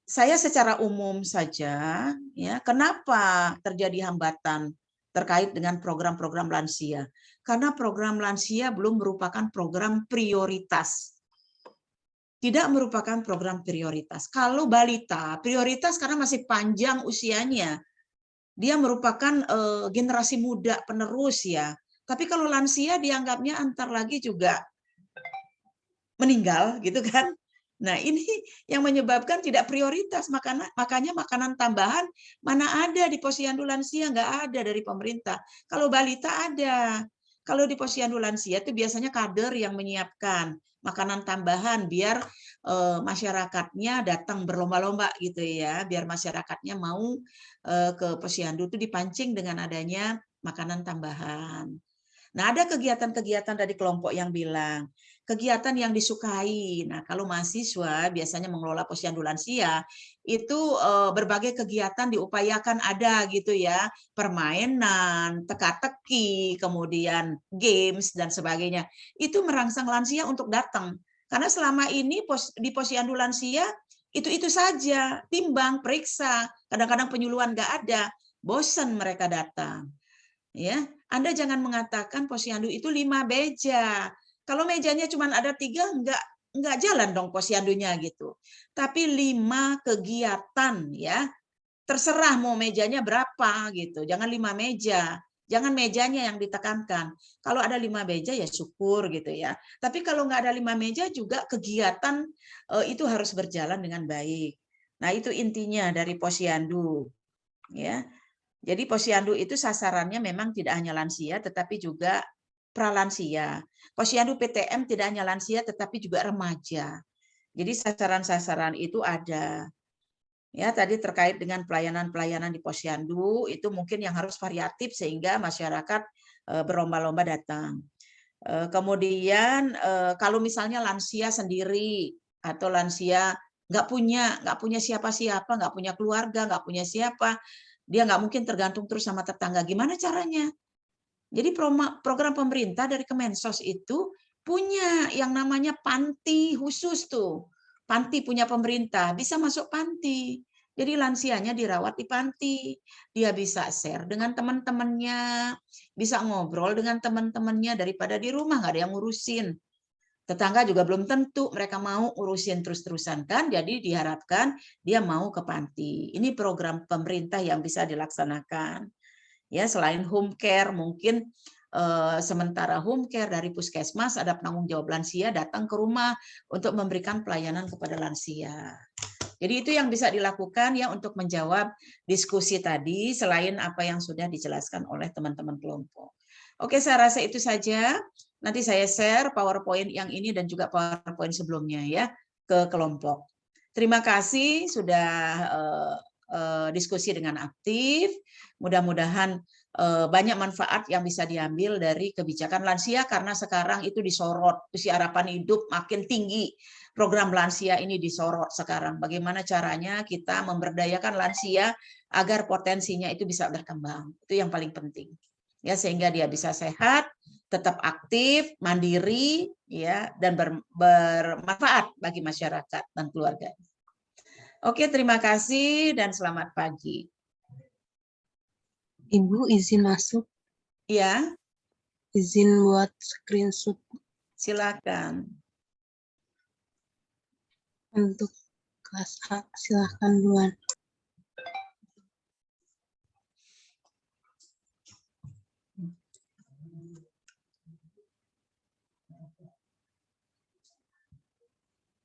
Saya secara umum saja ya, kenapa terjadi hambatan terkait dengan program-program lansia? Karena program lansia belum merupakan program prioritas. tidak merupakan program prioritas. Kalau balita prioritas karena masih panjang usianya, dia merupakan generasi muda penerus ya. Tapi kalau lansia dianggapnya antar lagi juga meninggal gitu kan. Nah ini yang menyebabkan tidak prioritas, makanya makanan tambahan mana ada di posyandu lansia, nggak ada dari pemerintah. Kalau balita ada. Kalau di posyandu lansia itu biasanya kader yang menyiapkan makanan tambahan biar masyarakatnya datang berlomba-lomba gitu ya, biar masyarakatnya mau ke posyandu itu dipancing dengan adanya makanan tambahan. Nah, ada kegiatan-kegiatan dari kelompok yang bilang, kegiatan yang disukai. Nah, kalau mahasiswa biasanya mengelola posyandu lansia, itu berbagai kegiatan diupayakan ada gitu ya, permainan, teka-teki, kemudian games, dan sebagainya. Itu merangsang lansia untuk datang. Karena selama ini di posyandu lansia, itu saja, timbang, periksa, kadang-kadang penyuluhan nggak ada, bosan mereka datang. Ya, Anda jangan mengatakan posyandu itu 5 meja. Kalau mejanya cuma ada 3, enggak jalan dong posyandunya gitu. Tapi 5 kegiatan ya. Terserah mau mejanya berapa gitu. Jangan 5 meja. Jangan mejanya yang ditekankan. Kalau ada 5 meja ya syukur gitu ya. Tapi kalau nggak ada 5 meja juga kegiatan itu harus berjalan dengan baik. Nah, itu intinya dari posyandu. Ya. Jadi posyandu itu sasarannya memang tidak hanya lansia, tetapi juga pralansia. Posyandu PTM tidak hanya lansia, tetapi juga remaja. Jadi sasaran-sasaran itu ada. Ya, tadi terkait dengan pelayanan-pelayanan di posyandu, itu mungkin yang harus variatif sehingga masyarakat berlomba-lomba datang. Kemudian kalau misalnya lansia sendiri atau lansia nggak punya siapa-siapa, nggak punya keluarga, nggak punya siapa, dia nggak mungkin tergantung terus sama tetangga. Gimana caranya? Jadi program pemerintah dari Kemensos itu punya yang namanya panti khusus tuh. Panti punya pemerintah, bisa masuk panti. Jadi lansianya dirawat di panti. Dia bisa share dengan teman-temannya, bisa ngobrol dengan teman-temannya daripada di rumah nggak ada yang ngurusin. Tetangga juga belum tentu mereka mau urusin terus-terusan kan, jadi diharapkan dia mau ke panti. Ini program pemerintah yang bisa dilaksanakan. Ya, selain home care mungkin sementara home care dari puskesmas ada penanggung jawab lansia datang ke rumah untuk memberikan pelayanan kepada lansia. Jadi itu yang bisa dilakukan ya untuk menjawab diskusi tadi selain apa yang sudah dijelaskan oleh teman-teman kelompok. Oke, saya rasa itu saja. Nanti saya share PowerPoint yang ini dan juga PowerPoint sebelumnya ya ke kelompok. Terima kasih sudah diskusi dengan aktif. Mudah-mudahan banyak manfaat yang bisa diambil dari kebijakan lansia karena sekarang itu disorot, usia harapan hidup makin tinggi. Program lansia ini disorot sekarang. Bagaimana caranya kita memberdayakan lansia agar potensinya itu bisa berkembang. Itu yang paling penting. Ya, sehingga dia bisa sehat, tetap aktif, mandiri, ya, dan bermanfaat bagi masyarakat dan keluarga. Oke, terima kasih dan selamat pagi. Ibu izin masuk? Ya. Izin buat screenshot. Silakan. Untuk kelas A, silakan duluan.